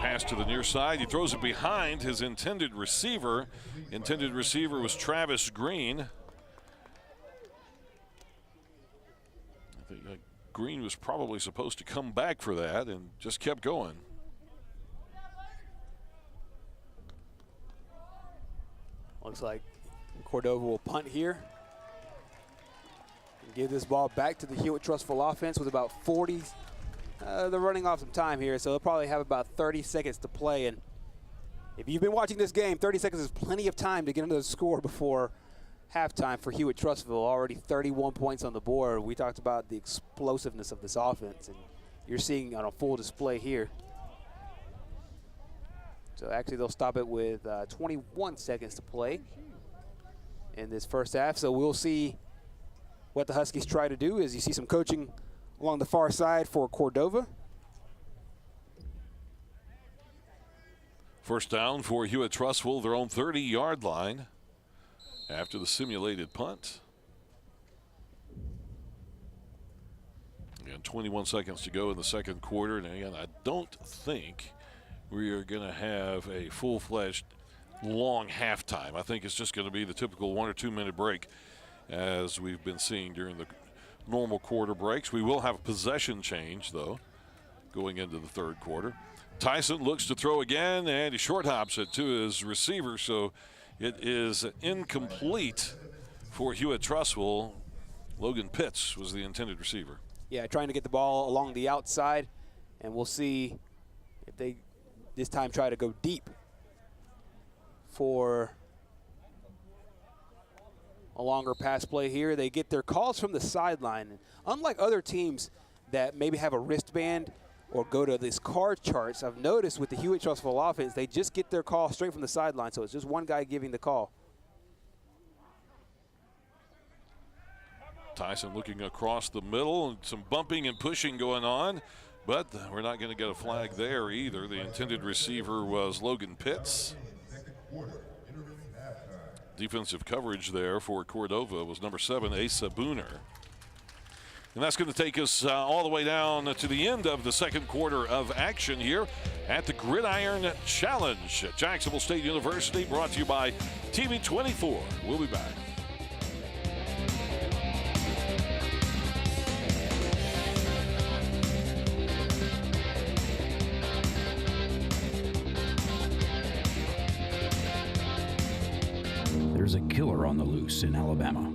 Pass to the near side. He throws it behind his intended receiver. Intended receiver was Travis Green. I think Green was probably supposed to come back for that and just kept going. Looks like Cordova will punt here and give this ball back to the Hewitt Trussville offense with about 40. They're running off some time here, so they'll probably have about 30 seconds to play. And if you've been watching this game, 30 seconds is plenty of time to get into the score before halftime for Hewitt Trussville. Already 31 points on the board. We talked about the explosiveness of this offense, and you're seeing on a full display here. So actually they'll stop it with 21 seconds to play in this first half. So we'll see what the Huskies try to do. As you see some coaching along the far side for Cordova. First down for Hewitt Trussville, their own 30-yard line after the simulated punt. Again, 21 seconds to go in the second quarter. And again, I don't think we are going to have a full-fledged long halftime. I think it's just going to be the typical 1 or 2 minute break as we've been seeing during the normal quarter breaks. We will have a possession change, though, going into the third quarter. Tyson looks to throw again, and he short hops it to his receiver, so it is incomplete for Hewitt Trussville. Logan Pitts was the intended receiver. Yeah, trying to get the ball along the outside, and we'll see if they this time try to go deep for a longer pass play here. They get their calls from the sideline. And unlike other teams that maybe have a wristband or go to these card charts, I've noticed with the Hewitt Trussville offense, they just get their call straight from the sideline. So it's just one guy giving the call. Tyson looking across the middle, and some bumping and pushing going on, but we're not going to get a flag there either. The intended receiver was Logan Pitts. Defensive coverage there for Cordova was number 7, Asa Booner. And that's going to take us all the way down to the end of the second quarter of action here at the Gridiron Challenge at Jacksonville State University, brought to you by TV 24. We'll be back. There's a killer on the loose in Alabama.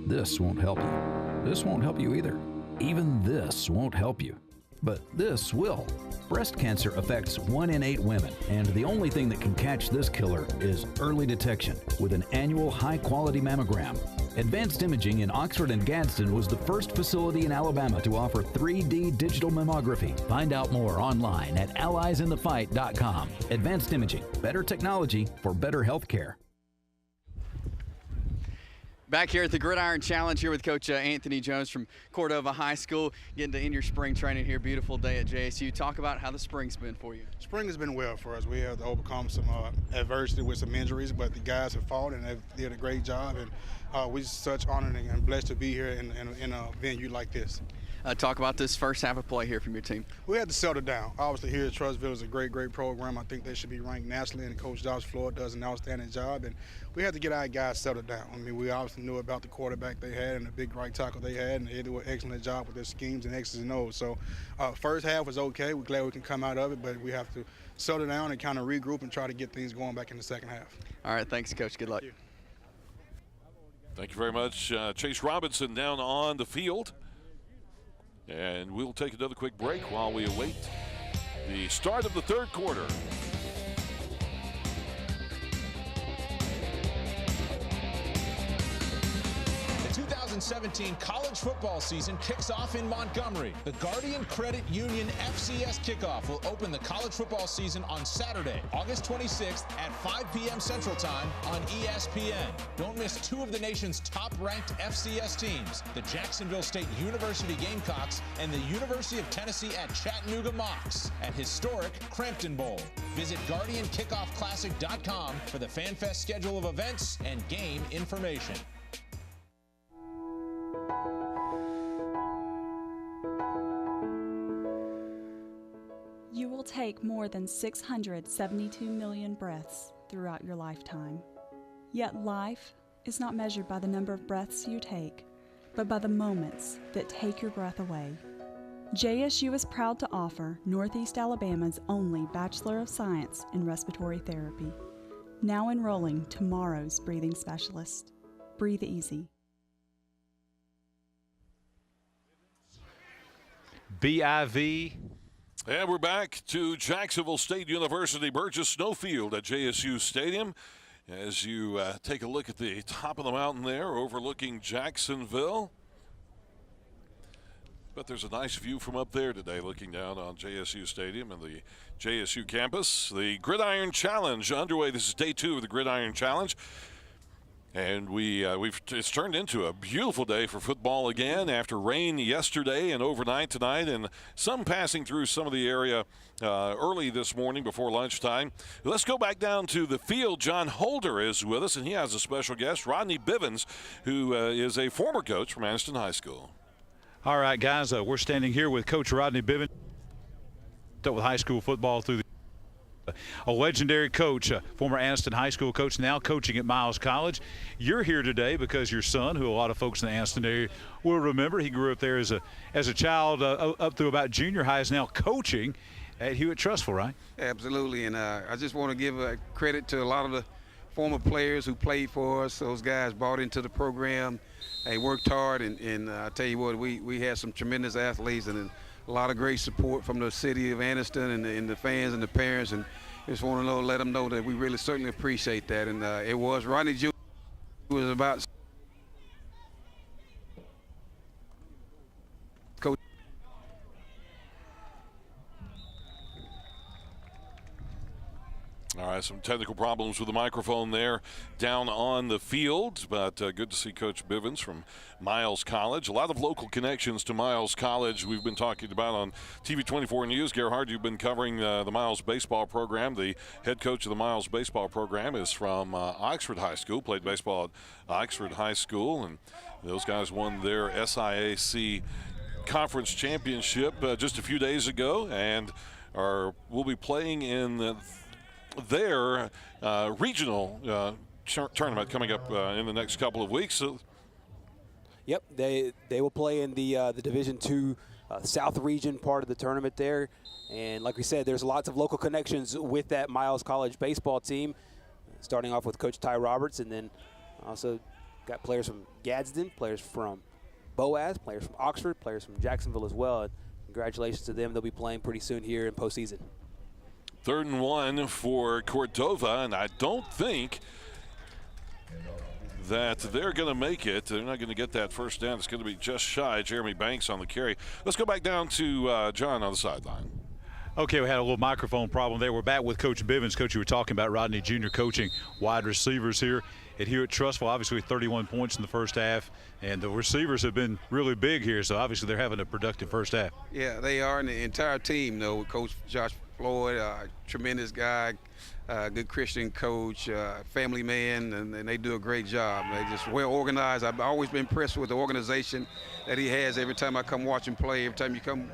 This won't help you. This won't help you either. Even this won't help you. But this will. Breast cancer affects 1 in 8 women, and the only thing that can catch this killer is early detection with an annual high-quality mammogram. Advanced Imaging in Oxford and Gadsden was the first facility in Alabama to offer 3D digital mammography. Find out more online at alliesinthefight.com. Advanced Imaging, better technology for better health care. Back here at the Gridiron Challenge here with Coach Anthony Jones from Cordova High School, getting to end your spring training here. Beautiful day at JSU. Talk about how the spring's been for you. Spring has been well for us. We have to overcome some adversity with some injuries, but the guys have fought and they've did a great job. And we're such honored and blessed to be here in a venue like this. Talk about this first half of play here from your team. We had to settle down. Obviously, here at Trussville is a great program. I think they should be ranked nationally, and Coach Josh Floyd does an outstanding job. And we had to get our guys settled down. I mean, we obviously knew about the quarterback they had and the big right tackle they had, and they did an excellent job with their schemes and X's and O's. So first half was okay. We're glad we can come out of it, but we have to settle down and kind of regroup and try to get things going back in the second half. All right, thanks, Coach. Good luck. Thank you very much. Chase Robinson down on the field. And we'll take another quick break while we await the start of the third quarter. The 2017 college football season kicks off in Montgomery. The Guardian Credit Union FCS kickoff will open the college football season on Saturday, August 26th at 5 p.m. Central Time on ESPN. Don't miss two of the nation's top-ranked FCS teams, the Jacksonville State University Gamecocks and the University of Tennessee at Chattanooga Mocs at historic Crampton Bowl. Visit GuardianKickoffClassic.com for the FanFest schedule of events and game information. You will take more than 672 million breaths throughout your lifetime. Yet life is not measured by the number of breaths you take, but by the moments that take your breath away. JSU is proud to offer Northeast Alabama's only Bachelor of Science in Respiratory Therapy. Now enrolling tomorrow's breathing specialist. Breathe easy. BIV. And we're back to Jacksonville State University Burgess Snowfield at JSU Stadium. As you take a look at the top of the mountain there overlooking Jacksonville. But there's a nice view from up there today looking down on JSU Stadium and the JSU campus. The Gridiron Challenge underway. This is day 2 of the Gridiron Challenge. And it's turned into a beautiful day for football again after rain yesterday and overnight tonight, and some passing through some of the area early this morning before lunchtime. Let's go back down to the field. John Holder is with us, and he has a special guest, Rodney Bivens, who is a former coach from Anniston High School. All right, guys, we're standing here with Coach Rodney Bivens with high school football through a legendary coach, former Anniston High School coach, now coaching at Miles College. You're here today because your son, who a lot of folks in the Anniston area will remember, he grew up there as a child up through about junior high, is now coaching at Hewitt Trussville, right? Absolutely, and I just want to give credit to a lot of the former players who played for us. Those guys bought into the program. They worked hard, and I tell you what, we had some tremendous athletes and a lot of great support from the city of Anniston and the fans and the parents, and just want to let them know that we really certainly appreciate that. And it was Rodney Jr. was about coach. All right, some technical problems with the microphone there down on the field, but good to see Coach Bivens from Miles College. A lot of local connections to Miles College we've been talking about on TV 24 News. Gerhard, you've been covering the Miles baseball program. The head coach of the Miles baseball program is from Oxford High School, played baseball at Oxford High School, and those guys won their SIAC conference championship just a few days ago, and will be playing in their regional tournament coming up in the next couple of weeks. So yep, they will play in the Division II South region part of the tournament there. And like we said, there's lots of local connections with that Miles College baseball team, starting off with Coach Ty Roberts, and then also got players from Gadsden, players from Boaz, players from Oxford, players from Jacksonville as well. And congratulations to them. They'll be playing pretty soon here in postseason. 3rd and 1 for Cordova, and I don't think that they're going to make it. They're not going to get that first down. It's going to be just shy. Jeremy Banks on the carry. Let's go back down to John on the sideline. Okay, we had a little microphone problem there. We're back with Coach Bivens. Coach, you were talking about Rodney Jr. coaching wide receivers here at Hewitt Trussville. Obviously 31 points in the first half, and the receivers have been really big here, so obviously they're having a productive first half. Yeah, they are, and the entire team, with Coach Josh Floyd, tremendous guy, good Christian coach, family man, and they do a great job. They're just well organized. I've always been impressed with the organization that he has every time I come watch him play, every time you come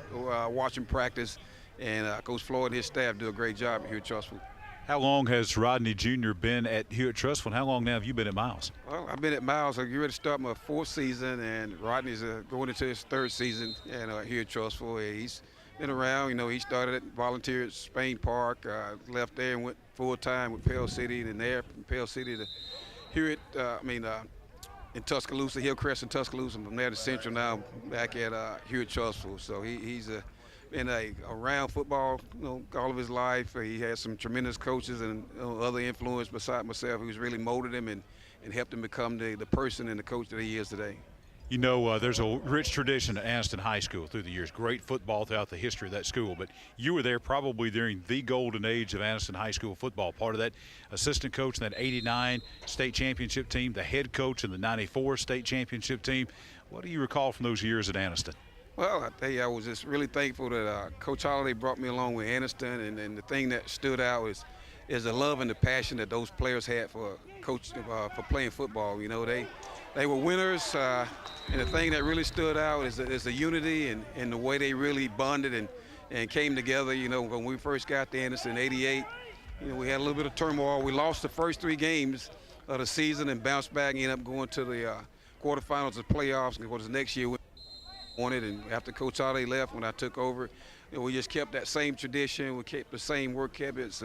watch him practice. And Coach Floyd and his staff do a great job here at Trussville. How long has Rodney Jr. been at Hewitt Trussville, and how long now have you been at Miles? Well, I've been at Miles. I'm ready to start my 4th season, and Rodney's going into his 3rd season and here at Trussville. He's been around. You know, he started at volunteer at Spain Park, left there and went full-time with Pell City, and then there from Pell City to Hewitt, in Tuscaloosa, Hillcrest in Tuscaloosa. From there to Central now, back at Hewitt Trussville. So he's been around football, all of his life. He has some tremendous coaches and other influence beside myself who's really molded him and helped him become the person and the coach that he is today. You know, there's a rich tradition at Anniston High School through the years. Great football throughout the history of that school. But you were there probably during the golden age of Anniston High School football. Part of that assistant coach in that '89 state championship team, the head coach in the '94 state championship team. What do you recall from those years at Anniston? Well, I tell you, I was just really thankful that Coach Holiday brought me along with Anniston, and the thing that stood out is the love and the passion that those players had for playing football. You know, they were winners, and the thing that really stood out is the unity and the way they really bonded and came together. You know, when we first got to Anniston in '88, you know, we had a little bit of turmoil. We lost the first 3 games of the season and bounced back and ended up going to the quarterfinals of playoffs. And of course, the next year we won it, and after Coach Holiday left, when I took over, you know, we just kept that same tradition. We kept the same work habits,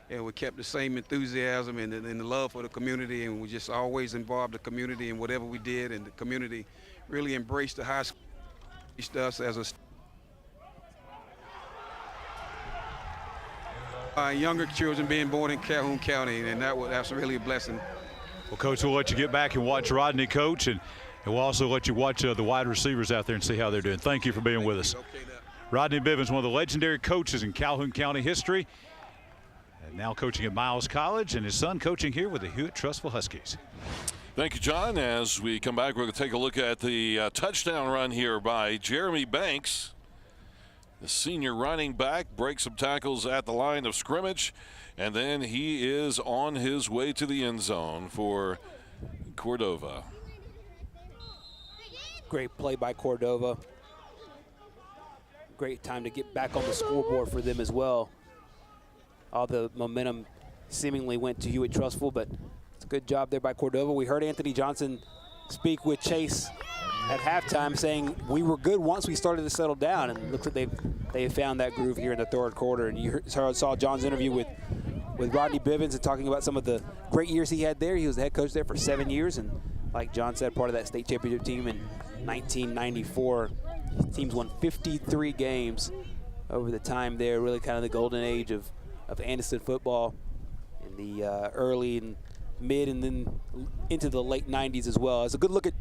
and we kept the same enthusiasm and the love for the community, and we just always involved the community in whatever we did, and the community really embraced the high school, embraced us as younger children being born in Calhoun County, and that's really a blessing. Well, Coach, we'll let you get back and watch Rodney coach, and we'll also let you watch the wide receivers out there and see how they're doing. Thank you for being with us. Rodney Bivens, one of the legendary coaches in Calhoun County history, and now coaching at Miles College, and his son coaching here with the Hewitt Trussville Huskies. Thank you, John. As we come back, we're going to take a look at the touchdown run here by Jeremy Banks. The senior running back breaks some tackles at the line of scrimmage, and then he is on his way to the end zone for Cordova. Great play by Cordova. Great time to get back on the scoreboard for them as well. All the momentum seemingly went to Hewitt Trussville, but it's a good job there by Cordova. We heard Anthony Johnson speak with Chase at halftime saying we were good once we started to settle down, and it looks like they found that groove here in the 3rd quarter. And you saw John's interview with Rodney Bivens and talking about some of the great years he had there. He was the head coach there for 7 years, and like John said, part of that state championship team in 1994. His teams won 53 games over the time there, really kind of the golden age of Anniston football in the early and mid and then into the late 90s as well. It's a good look at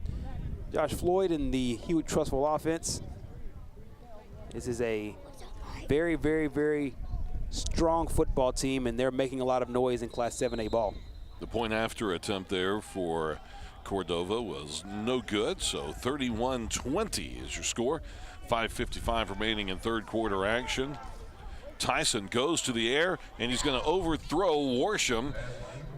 Josh Floyd and the Hewitt Trussville offense. This is a very, very, very strong football team, and they're making a lot of noise in Class 7A ball. The point after attempt there for Cordova was no good, so 31-20 is your score. 5:55 remaining in 3rd quarter action. Tyson goes to the air, and he's going to overthrow Worsham.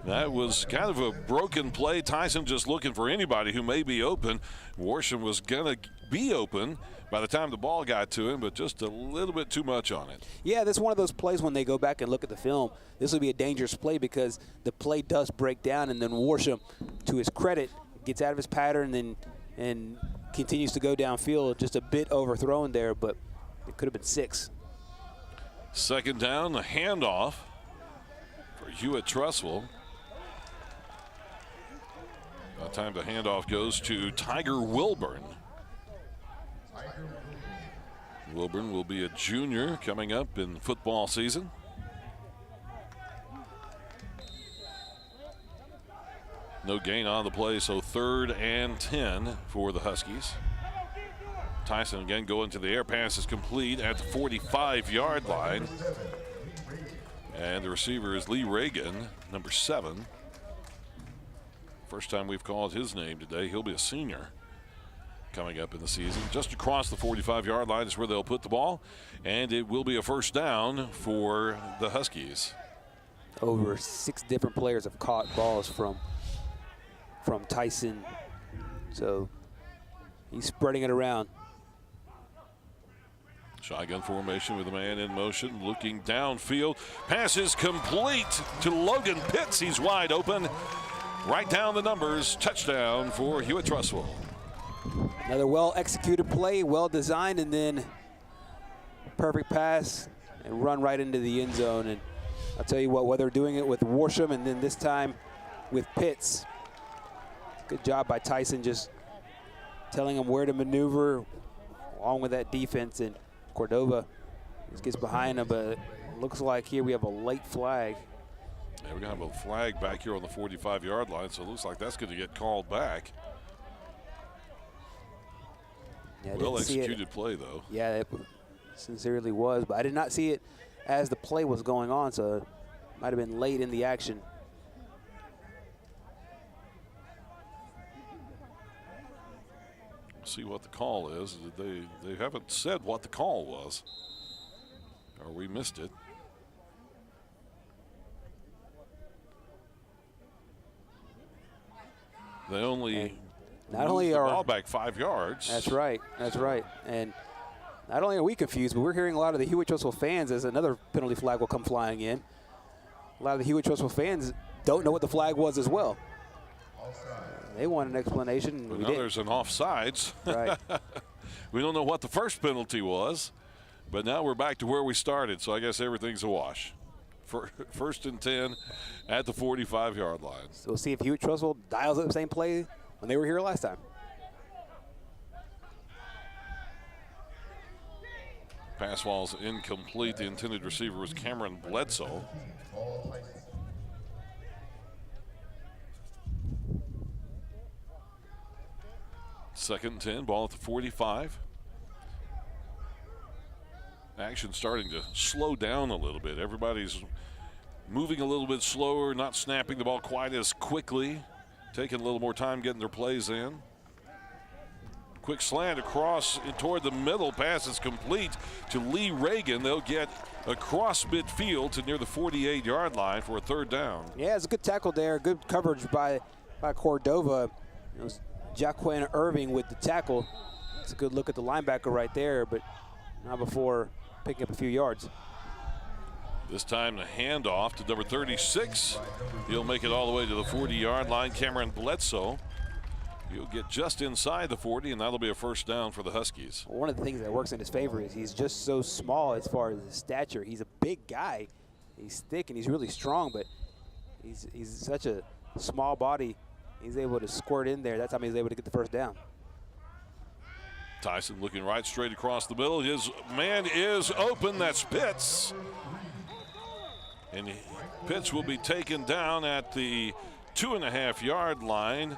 That was kind of a broken play. Tyson just looking for anybody who may be open. Worsham was going to be open by the time the ball got to him, but just a little bit too much on it. Yeah, this is one of those plays when they go back and look at the film. This will be a dangerous play because the play does break down, and then Worsham, to his credit, gets out of his pattern and continues to go downfield. Just a bit overthrown there, but it could have been 6. 2nd down, the handoff for Hewitt Trussville. By the time the handoff goes to Tiger Wilburn. Wilburn will be a junior coming up in football season. No gain on the play, so 3rd and 10 for the Huskies. Tyson again going to the air. Pass is complete at the 45-yard line. And the receiver is Lee Reagan, number 7. First time we've called his name today. He'll be a senior. coming up in the season. Just across the 45-yard line is where they'll put the ball, and it will be a first down for the Huskies. Over 6 different players have caught balls from Tyson, so he's spreading it around. Shotgun formation with a man in motion, looking downfield. Pass is complete to Logan Pitts. He's wide open. Right down the numbers. Touchdown for Hewitt Trussville. Another well-executed play, well-designed, and then perfect pass and run right into the end zone. And I'll tell you what, whether doing it with Worsham and then this time with Pitts, good job by Tyson just telling him where to maneuver along with that defense. And Cordova just gets behind him, but it looks like here we have a late flag. Yeah, we're going to have a flag back here on the 45-yard line, so it looks like that's going to get called back. Yeah, well-executed play, though. Yeah, it sincerely was, but I did not see it as the play was going on, so it might have been late in the action. See what the call is. They haven't said what the call was, or we missed it. They only not only the are ball back 5 yards. That's right. That's right. And not only are we confused, but we're hearing a lot of the Hewitt-Trussville fans as another penalty flag will come flying in. A lot of the Hewitt-Trussville fans don't know what the flag was as well. They want an explanation. But now there's an offsides. Right. We don't know what the first penalty was, but now we're back to where we started, so I guess everything's a wash. First and 10 at the 45-yard line. So we'll see if Hewitt-Trussville dials up the same play when they were here last time. Pass ball's incomplete. The intended receiver was Cameron Bledsoe. Second and 10, ball at the 45. Action starting to slow down a little bit. Everybody's moving a little bit slower, not snapping the ball quite as quickly, taking a little more time getting their plays in. Quick slant across toward the middle. Pass is complete to Lee Reagan. They'll get across midfield to near the 48-yard line for a third down. Yeah, it's a good tackle there. Good coverage by Cordova. It was Jaquan Irving with the tackle. It's a good look at the linebacker right there, but not before picking up a few yards. This time the handoff to number 36. He'll make it all the way to the 40-yard line. Cameron Bledsoe. He'll get just inside the 40, and that'll be a first down for the Huskies. One of the things that works in his favor is he's just so small as far as his stature. He's a big guy. He's thick and he's really strong, but he's such a small body. He's able to squirt in there. That's how he's able to get the first down. Tyson looking right straight across the middle. His man is open. That's Pitts. And Pitts will be taken down at the 2.5-yard line.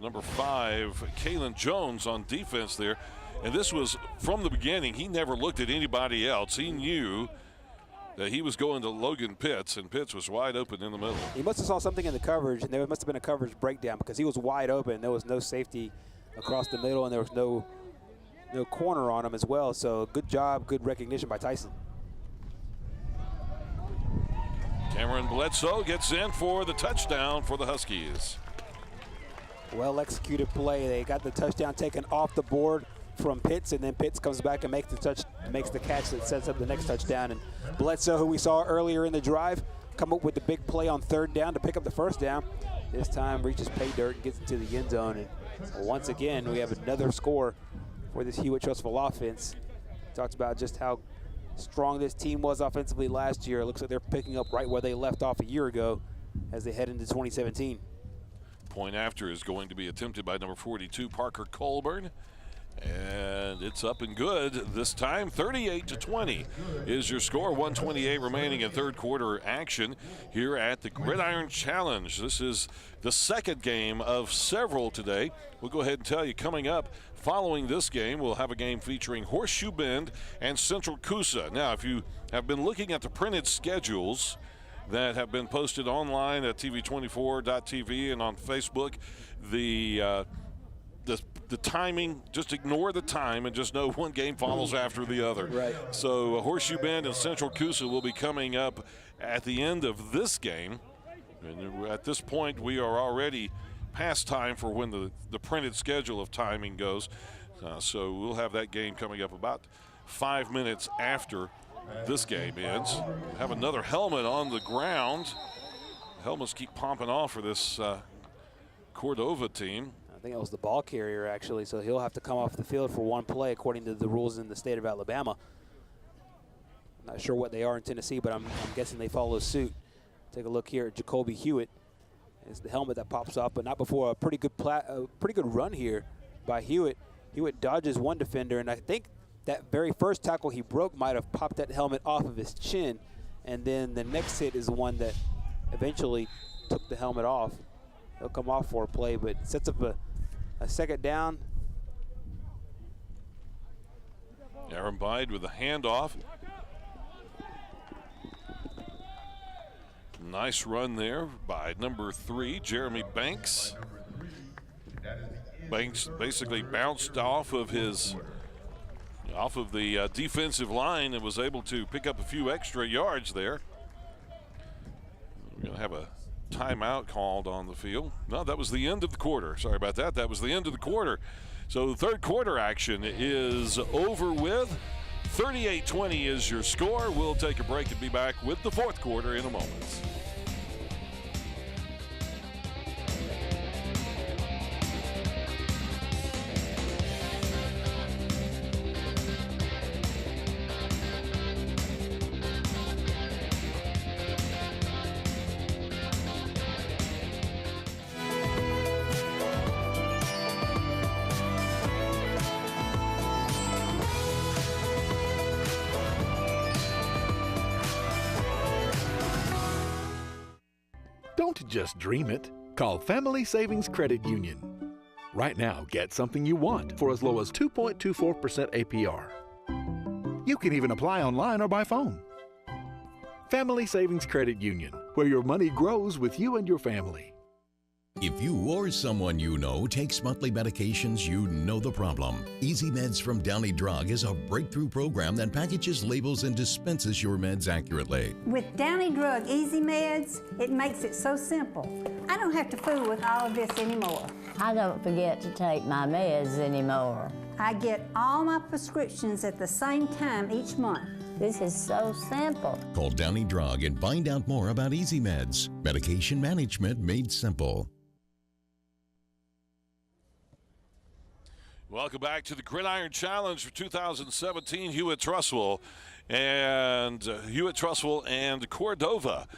Number 5, Kalen Jones on defense there. And this was from the beginning. He never looked at anybody else. He knew that he was going to Logan Pitts, and Pitts was wide open in the middle. He must have saw something in the coverage, and there must have been a coverage breakdown because he was wide open. There was no safety across the middle, and there was no corner on him as well. So good job, good recognition by Tyson. Cameron Bledsoe gets in for the touchdown for the Huskies. Well-executed play. They got the touchdown taken off the board from Pitts, and then Pitts comes back and makes the catch that sets up the next touchdown. And Bledsoe, who we saw earlier in the drive, come up with the big play on third down to pick up the first down. This time reaches pay dirt and gets into the end zone. And once again, we have another score for this Hewitt-Trussville offense. Talked about just how strong this team was offensively last year. It looks like they're picking up right where they left off a year ago as they head into 2017. Point after is going to be attempted by number 42, Parker Colburn. And it's up and good this time. 38-20 is your score. 128 remaining in third quarter action here at the Gridiron Challenge. This is the second game of several today. We'll go ahead and tell you coming up following this game, we'll have a game featuring Horseshoe Bend and Central Coosa. Now, if you have been looking at the printed schedules that have been posted online at TV24.tv and on Facebook, the the timing, just ignore the time and just know one game follows after the other. Right. So Horseshoe Bend and Central Coosa will be coming up at the end of this game. And at this point, we are already past time for when the printed schedule of timing goes. So we'll have that game coming up about 5 minutes after this game ends. We'll have another helmet on the ground. Helmets keep popping off for this Cordova team. I think it was the ball carrier, actually, so he'll have to come off the field for one play according to the rules in the state of Alabama. Not sure what they are in Tennessee, but I'm guessing they follow suit. Take a look here at Jacoby Hewitt. It's the helmet that pops off, but not before a pretty good run here by Hewitt. Hewitt dodges one defender, and I think that very first tackle he broke might have popped that helmet off of his chin, and then the next hit is the one that eventually took the helmet off. He'll come off for a play, but sets up a second down. Aaron Bide with a handoff. Nice run there by number 3, Jeremy Banks. Banks basically bounced off of the defensive line and was able to pick up a few extra yards there. We're going to have a timeout called on the field. No, that was the end of the quarter. Sorry about that. That was the end of the quarter. So the third quarter action is over with. 38-20 is your score. We'll take a break and be back with the fourth quarter in a moment. Don't just dream it. Call Family Savings Credit Union. Right now, get something you want for as low as 2.24% APR. You can even apply online or by phone. Family Savings Credit Union, where your money grows with you and your family. If you or someone you know takes monthly medications, you know the problem. Easy Meds from Downey Drug is a breakthrough program that packages, labels, and dispenses your meds accurately. With Downey Drug Easy Meds, it makes it so simple. I don't have to fool with all of this anymore. I don't forget to take my meds anymore. I get all my prescriptions at the same time each month. This is so simple. Call Downey Drug and find out more about Easy Meds. Medication management made simple. Welcome back to the Gridiron Challenge for 2017. Hewitt-Trussville and Cordova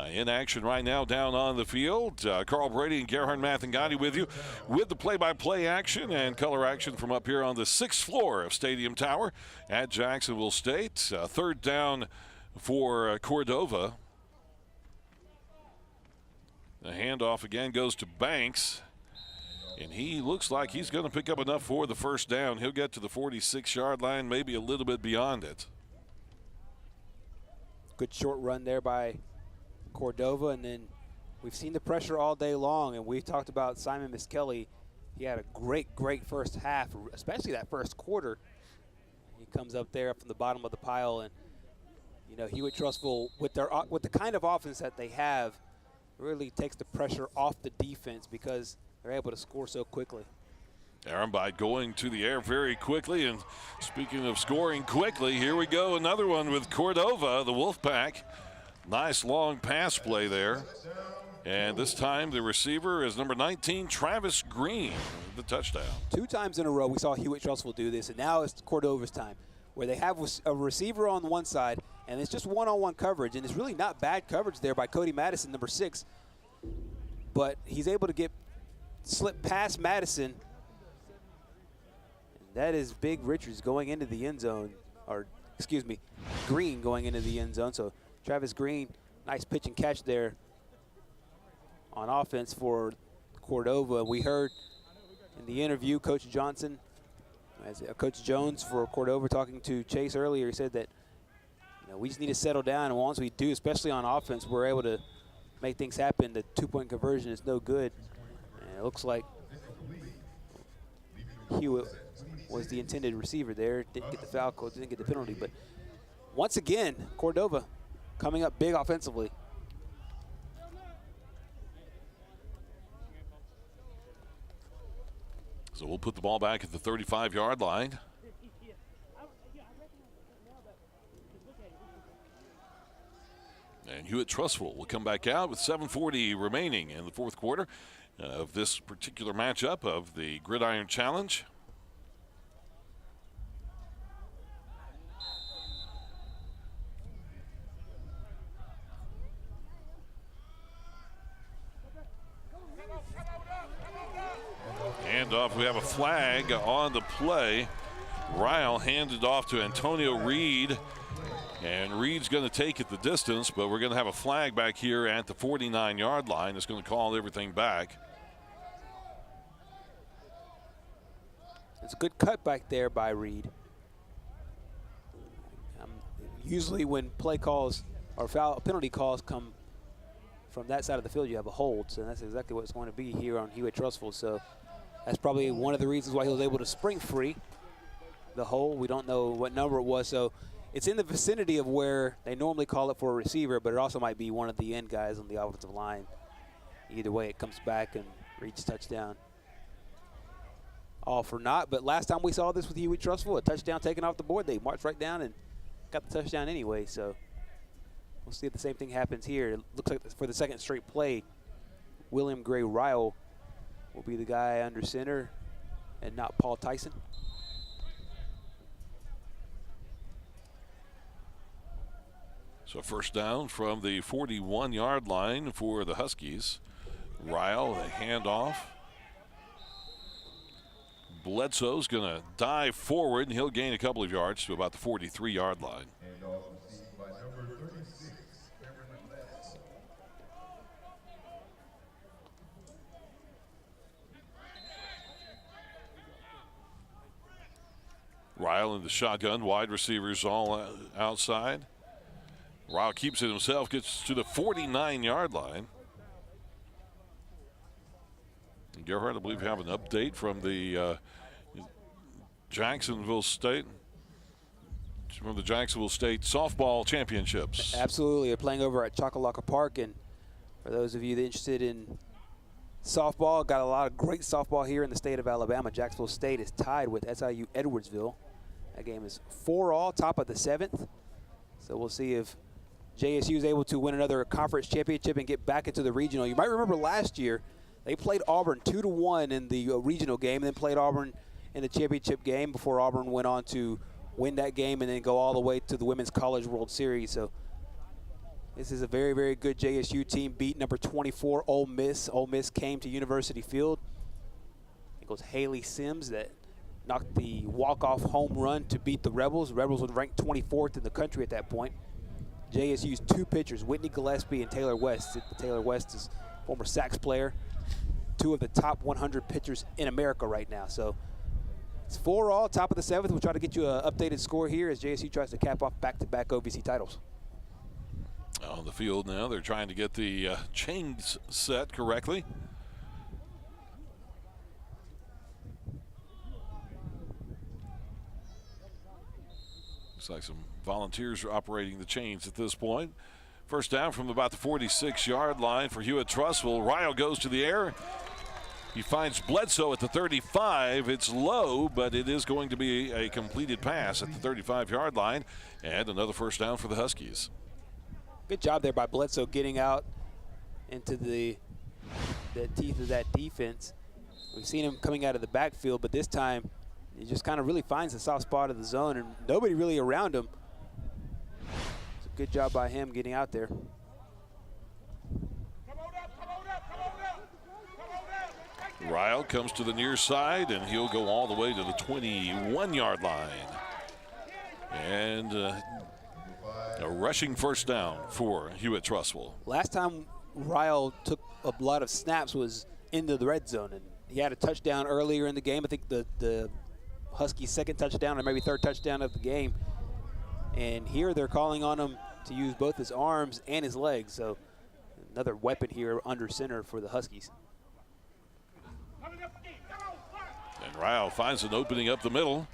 in action right now down on the field. Carl Brady and Gerhard Mathangani with you with the play-by-play action and color action from up here on the 6th floor of Stadium Tower at Jacksonville State. Third down for Cordova. The handoff again goes to Banks. And he looks like he's going to pick up enough for the first down. He'll get to the 46-yard line, maybe a little bit beyond it. Good short run there by Cordova, and then we've seen the pressure all day long, and we talked about Simon Miskelly. He had a great first half, especially that first quarter. He comes up there from the bottom of the pile, and you know, Hewitt-Trussville, with the kind of offense that they have, really takes the pressure off the defense because they're able to score so quickly. Aaron Bide going to the air very quickly. And speaking of scoring quickly, here we go. Another one with Cordova, the Wolfpack. Nice long pass play there. And this time the receiver is number 19, Travis Green, the touchdown. 2 times in a row we saw Hewitt-Trussville do this, and now it's Cordova's time, where they have a receiver on one side, and it's just one-on-one coverage. And it's really not bad coverage there by Cody Madison, number 6. But he's able to slip past Madison. And that is Big Richards going into the end zone, or excuse me, Green going into the end zone. So Travis Green, nice pitch and catch there on offense for Cordova. We heard in the interview Coach Jones for Cordova talking to Chase earlier. He said that we just need to settle down, and once we do, especially on offense, we're able to make things happen. The 2-point conversion is no good. It looks like Hewitt was the intended receiver there. Didn't get the foul call, didn't get the penalty. But once again, Cordova coming up big offensively. So we'll put the ball back at the 35-yard line. And Hewitt Trussville will come back out with 7:40 remaining in the fourth quarter of this particular matchup of the Gridiron Challenge. Handoff, we have a flag on the play. Ryle handed off to Antonio Reed. And Reed's going to take it the distance, but we're going to have a flag back here at the 49-yard line. It's going to call everything back. It's a good cut back there by Reed. Usually when play calls or penalty calls come from that side of the field, you have a hold. So that's exactly what it's going to be here on Hewitt Trussville. So that's probably one of the reasons why he was able to spring free the hole. We don't know what number it was. So it's in the vicinity of where they normally call it for a receiver, but it also might be one of the end guys on the offensive line. Either way, it comes back and Reed's touchdown. All for naught, but last time we saw this with Hewitt Trussville, a touchdown taken off the board, they marched right down and got the touchdown anyway. So we'll see if the same thing happens here. It looks like for the second straight play, William Gray Ryle will be the guy under center and not Paul Tyson. So first down from the 41-yard line for the Huskies. Ryle, the handoff. Bledsoe's going to dive forward, and he'll gain a couple of yards to about the 43-yard line. Handoff received by number 36, Cameron Bledsoe. Ryle in the shotgun, wide receivers all outside. Ryle keeps it himself, gets to the 49-yard line. And Gerhard, I believe you have an update from the Jacksonville State softball championships. Absolutely, they're playing over at Choccolocco Park, and for those of you that are interested in softball, got a lot of great softball here in the state of Alabama. Jacksonville State is tied with SIU Edwardsville. That game is 4-all, top of the 7th. So we'll see if JSU is able to win another conference championship and get back into the regional. You might remember last year they played Auburn 2-1 in the regional game, and then played Auburn in the championship game before Auburn went on to win that game and then go all the way to the Women's College World Series. So this is a very, very good JSU team. Beat number 24 Ole Miss. Ole Miss came to University Field. It goes Haley Sims that knocked the walk-off home run to beat the Rebels. The Rebels were ranked 24th in the country at that point. JSU's two pitchers, Whitney Gillespie and Taylor West. Taylor West is a former Sacs player. Two of the top 100 pitchers in America right now. So it's 4-all, top of the 7th. We'll try to get you an updated score here as JSU tries to cap off back-to-back OVC titles. On the field now, they're trying to get the chains set correctly. Looks like some volunteers are operating the chains at this point. First down from about the 46-yard line for Hewitt Trussville. Ryle goes to the air. He finds Bledsoe at the 35. It's low, but it is going to be a completed pass at the 35-yard line. And another first down for the Huskies. Good job there by Bledsoe getting out into the teeth of that defense. We've seen him coming out of the backfield, but this time he just kind of really finds the soft spot of the zone and nobody really around him. It's a good job by him getting out there. Ryle comes to the near side, and he'll go all the way to the 21-yard line. And a rushing first down for Hewitt Trussville. Last time Ryle took a lot of snaps was into the red zone, and he had a touchdown earlier in the game. I think the Huskies' second touchdown or maybe third touchdown of the game. And here they're calling on him to use both his arms and his legs. So another weapon here under center for the Huskies. And Ryle finds an opening up the middle.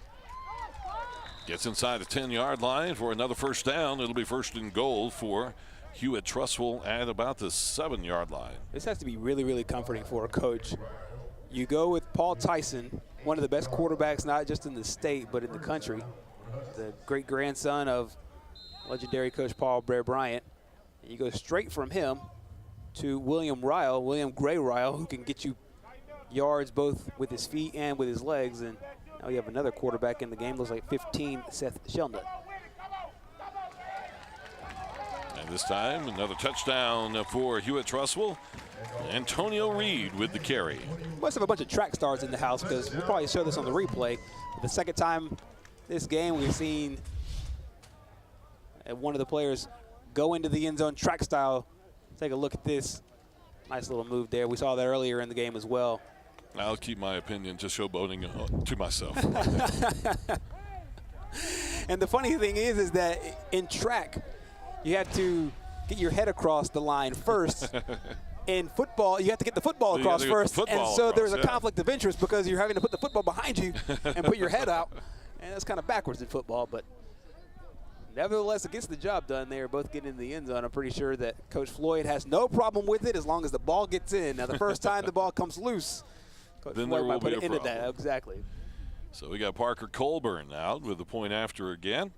Gets inside the 10-yard line for another first down. It'll be first and goal for Hewitt Trussville at about the 7-yard line. This has to be really, really comforting for a coach. You go with Paul Tyson, one of the best quarterbacks, not just in the state, but in the country. The great-grandson of legendary coach Paul Bear Bryant. And you go straight from him to William Gray Ryle, who can get you yards both with his feet and with his legs. And now you have another quarterback in the game. Looks like 15, Seth Shelnut. And this time, another touchdown for Hewitt Trussville. Antonio Reed with the carry. Must have a bunch of track stars in the house, because we'll probably show this on the replay. But the second time this game, we've seen one of the players go into the end zone track style. Take a look at this. Nice little move there. We saw that earlier in the game as well. I'll keep my opinion just showboating to myself. And the funny thing is that in track, you have to get your head across the line first. In football, you have to get the football across first. And so there's a conflict of interest, because you're having to put the football behind you and put your head out. And that's kind of backwards in football. But nevertheless, it gets the job done. They are both getting in the end zone. I'm pretty sure that Coach Floyd has no problem with it as long as the ball gets in. Now, the first time the ball comes loose, Coach then Floyd there will might put be it a into problem. that. Exactly. So we got Parker Colburn out with the point after again.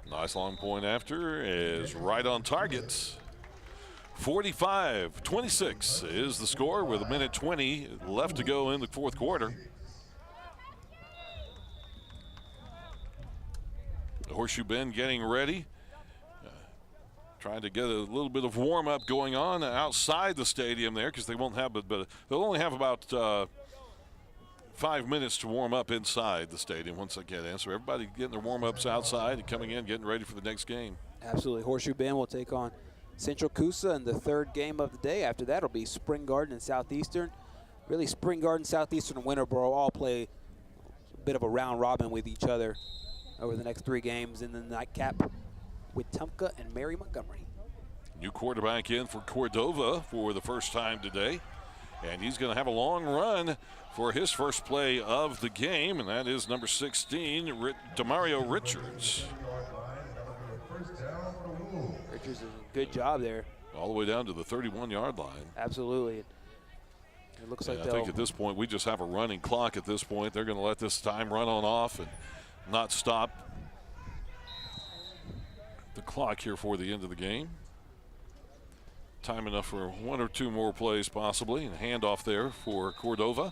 Nice long point after is right on target. 45-26 is the score with 1:20 left to go in the fourth quarter. The Horseshoe Bend getting ready. Trying to get a little bit of warm-up going on outside the stadium there, because they won't have, but they'll only have about 5 minutes to warm up inside the stadium once they get in. So everybody getting their warm-ups outside and coming in, getting ready for the next game. Absolutely. Horseshoe Bend will take on Central Coosa in the third game of the day. After that, it'll be Spring Garden and Southeastern. Really, Spring Garden, Southeastern, and Winterboro all play a bit of a round robin with each other over the next 3 games in the nightcap with Tumpka and Mary Montgomery. New quarterback in for Cordova for the first time today. And he's going to have a long run for his first play of the game, and that is number 16, Demario Richards. Richards does a good job there. All the way down to the 31-yard line. Absolutely. It looks like I think at this point we just have a running clock at this point. They're going to let this time run on off and not stop the clock here for the end of the game. Time enough for 1 or 2 more plays possibly, and handoff there for Cordova.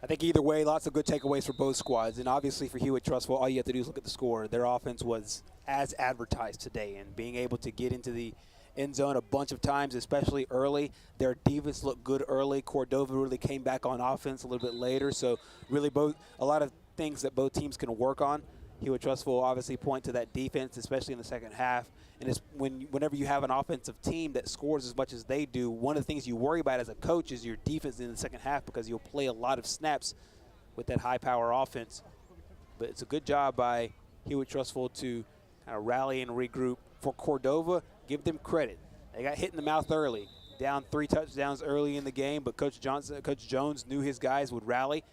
I think either way, lots of good takeaways for both squads. And obviously for Hewitt Trussville, all you have to do is look at the score. Their offense was as advertised today, and being able to get into the end zone a bunch of times, especially early. Their defense looked good early. Cordova really came back on offense a little bit later. So really a lot of things that both teams can work on. Hewitt Trussville will obviously point to that defense, especially in the second half. And it's whenever you have an offensive team that scores as much as they do, one of the things you worry about as a coach is your defense in the second half, because you'll play a lot of snaps with that high-power offense. But it's a good job by Hewitt Trussville to kind of rally and regroup. For Cordova, give them credit. They got hit in the mouth early, down 3 touchdowns early in the game, but Coach Jones knew his guys would rally,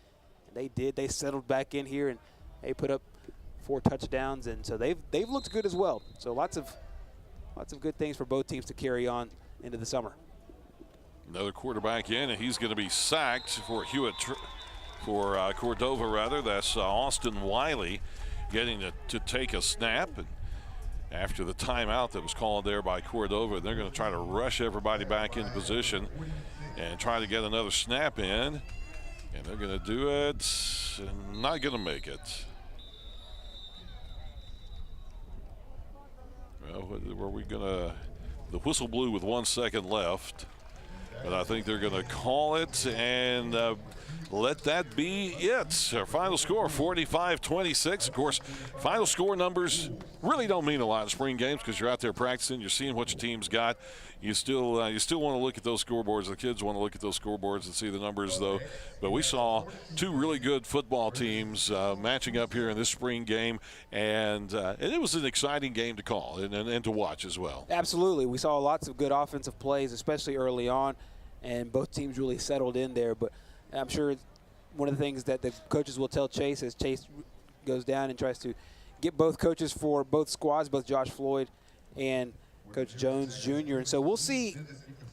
and they did. They settled back in here, and they put up 4 touchdowns, and so they've looked good as well. So lots of good things for both teams to carry on into the summer. Another quarterback in, and he's going to be sacked for Cordova rather. That's Austin Wiley getting to take a snap. And after the timeout that was called there by Cordova, they're going to try to rush everybody back into position and try to get another snap in. And they're going to do it, and not going to make it. Well, were we going to – the whistle blew with 1 second left. But I think they're going to call it and let that be it. Our final score, 45-26. Of course, final score numbers really don't mean a lot in spring games because you're out there practicing. You're seeing what your team's got. You still want to look at those scoreboards. The kids want to look at those scoreboards and see the numbers, though. But we saw two really good football teams matching up here in this spring game, and it was an exciting game to call and to watch as well. Absolutely. We saw lots of good offensive plays, especially early on, and both teams really settled in there. But I'm sure one of the things that the coaches will tell Chase as Chase goes down and tries to get both coaches for both squads, both Josh Floyd and Coach Jones Jr. And so we'll see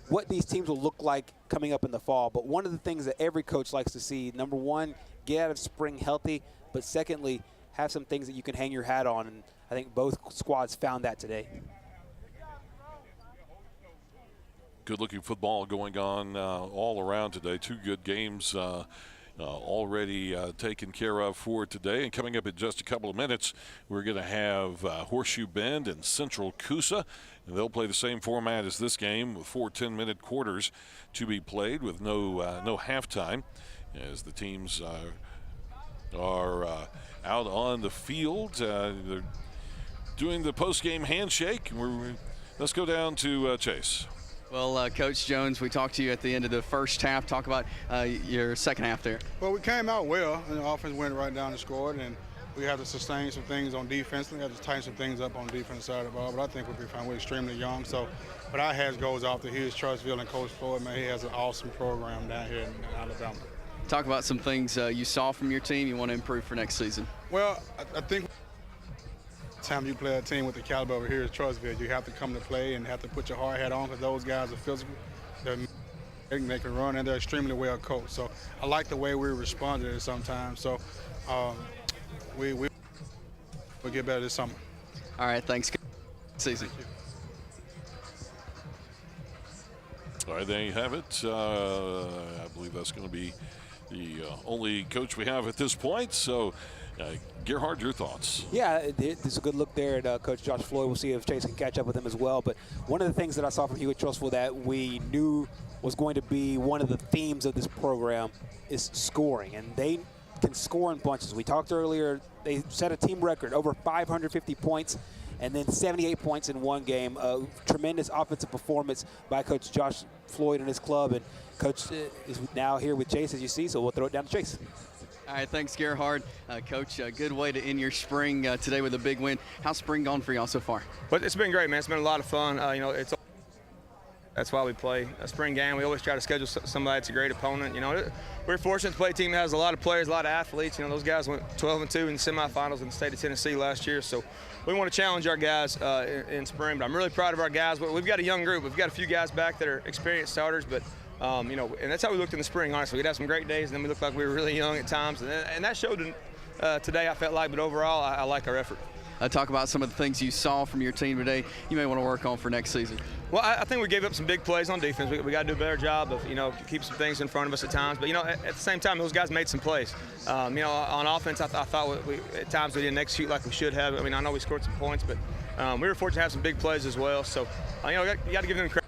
what these teams will look like coming up in the fall. But one of the things that every coach likes to see, number one, get out of spring healthy, but secondly, have some things that you can hang your hat on. And I think both squads found that today. Good-looking football going on all around today. Two good games already taken care of for today. And coming up in just a couple of minutes, we're going to have Horseshoe Bend and Central Coosa. And they'll play the same format as this game with 4 10-minute quarters to be played with no halftime as the teams are out on the field. They're doing the post-game handshake. Let's go down to Chase. Well, Coach Jones, we talked to you at the end of the first half. Talk about your second half there. Well, we came out well, and the offense went right down and scored, and we had to sustain some things on defense. We had to tighten some things up on the defense side of the ball, but I think we'll be fine. We're extremely young, so but our heads goes off to here's Trussville and Coach Floyd. Man, he has an awesome program down here in Alabama. Talk about some things you saw from your team you want to improve for next season. Well, I think time you play a team with the caliber over here at Trussville, you have to come to play and have to put your hard hat on because those guys are physical. They can run, and they're extremely well coached. So I like the way we responded to it sometimes. So we'll get better this summer. All right, thanks. Season. All right, there you have it. I believe that's going to be the only coach we have at this point. So, Gerhard, your thoughts? Yeah, it's a good look there at Coach Josh Floyd. We'll see if Chase can catch up with him as well. But one of the things that I saw from Hewitt Trussville that we knew was going to be one of the themes of this program is scoring. And they can score in bunches. We talked earlier, they set a team record, over 550 points, and then 78 points in one game. Tremendous offensive performance by Coach Josh Floyd and his club. And Coach is now here with Chase, as you see, so we'll throw it down to Chase. All right, thanks, Gerhard. Coach, a good way to end your spring today with a big win. How's spring gone for y'all so far? Well, it's been great, man. It's been a lot of fun. That's why we play a spring game. We always try to schedule somebody that's a great opponent. We're fortunate to play a team that has a lot of players, a lot of athletes. Those guys went 12-2 in the semifinals in the state of Tennessee last year. So we want to challenge our guys in spring. But I'm really proud of our guys. We've got a young group. We've got a few guys back that are experienced starters, but and that's how we looked in the spring, honestly. We'd have some great days, and then we looked like we were really young at times. And that showed today, I felt like. But overall, I like our effort. Talk about some of the things you saw from your team today you may want to work on for next season. Well, I think we gave up some big plays on defense. We got to do a better job of, keep some things in front of us at times. But, at the same time, those guys made some plays. On offense, I thought at times we didn't execute like we should have. I know we scored some points, but we were fortunate to have some big plays as well. So, you got to give them credit.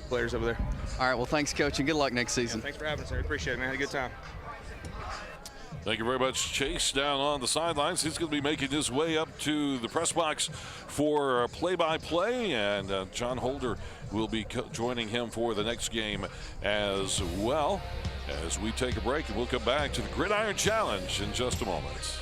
Players over there. All right, well, thanks, Coach, and good luck next season. Yeah, thanks for having us, sir. Appreciate it, man. Had a good time. Thank you very much, Chase, down on the sidelines. He's going to be making his way up to the press box for play-by-play, and John Holder will be joining him for the next game as well as we take a break, and we'll come back to the Gridiron Challenge in just a moment.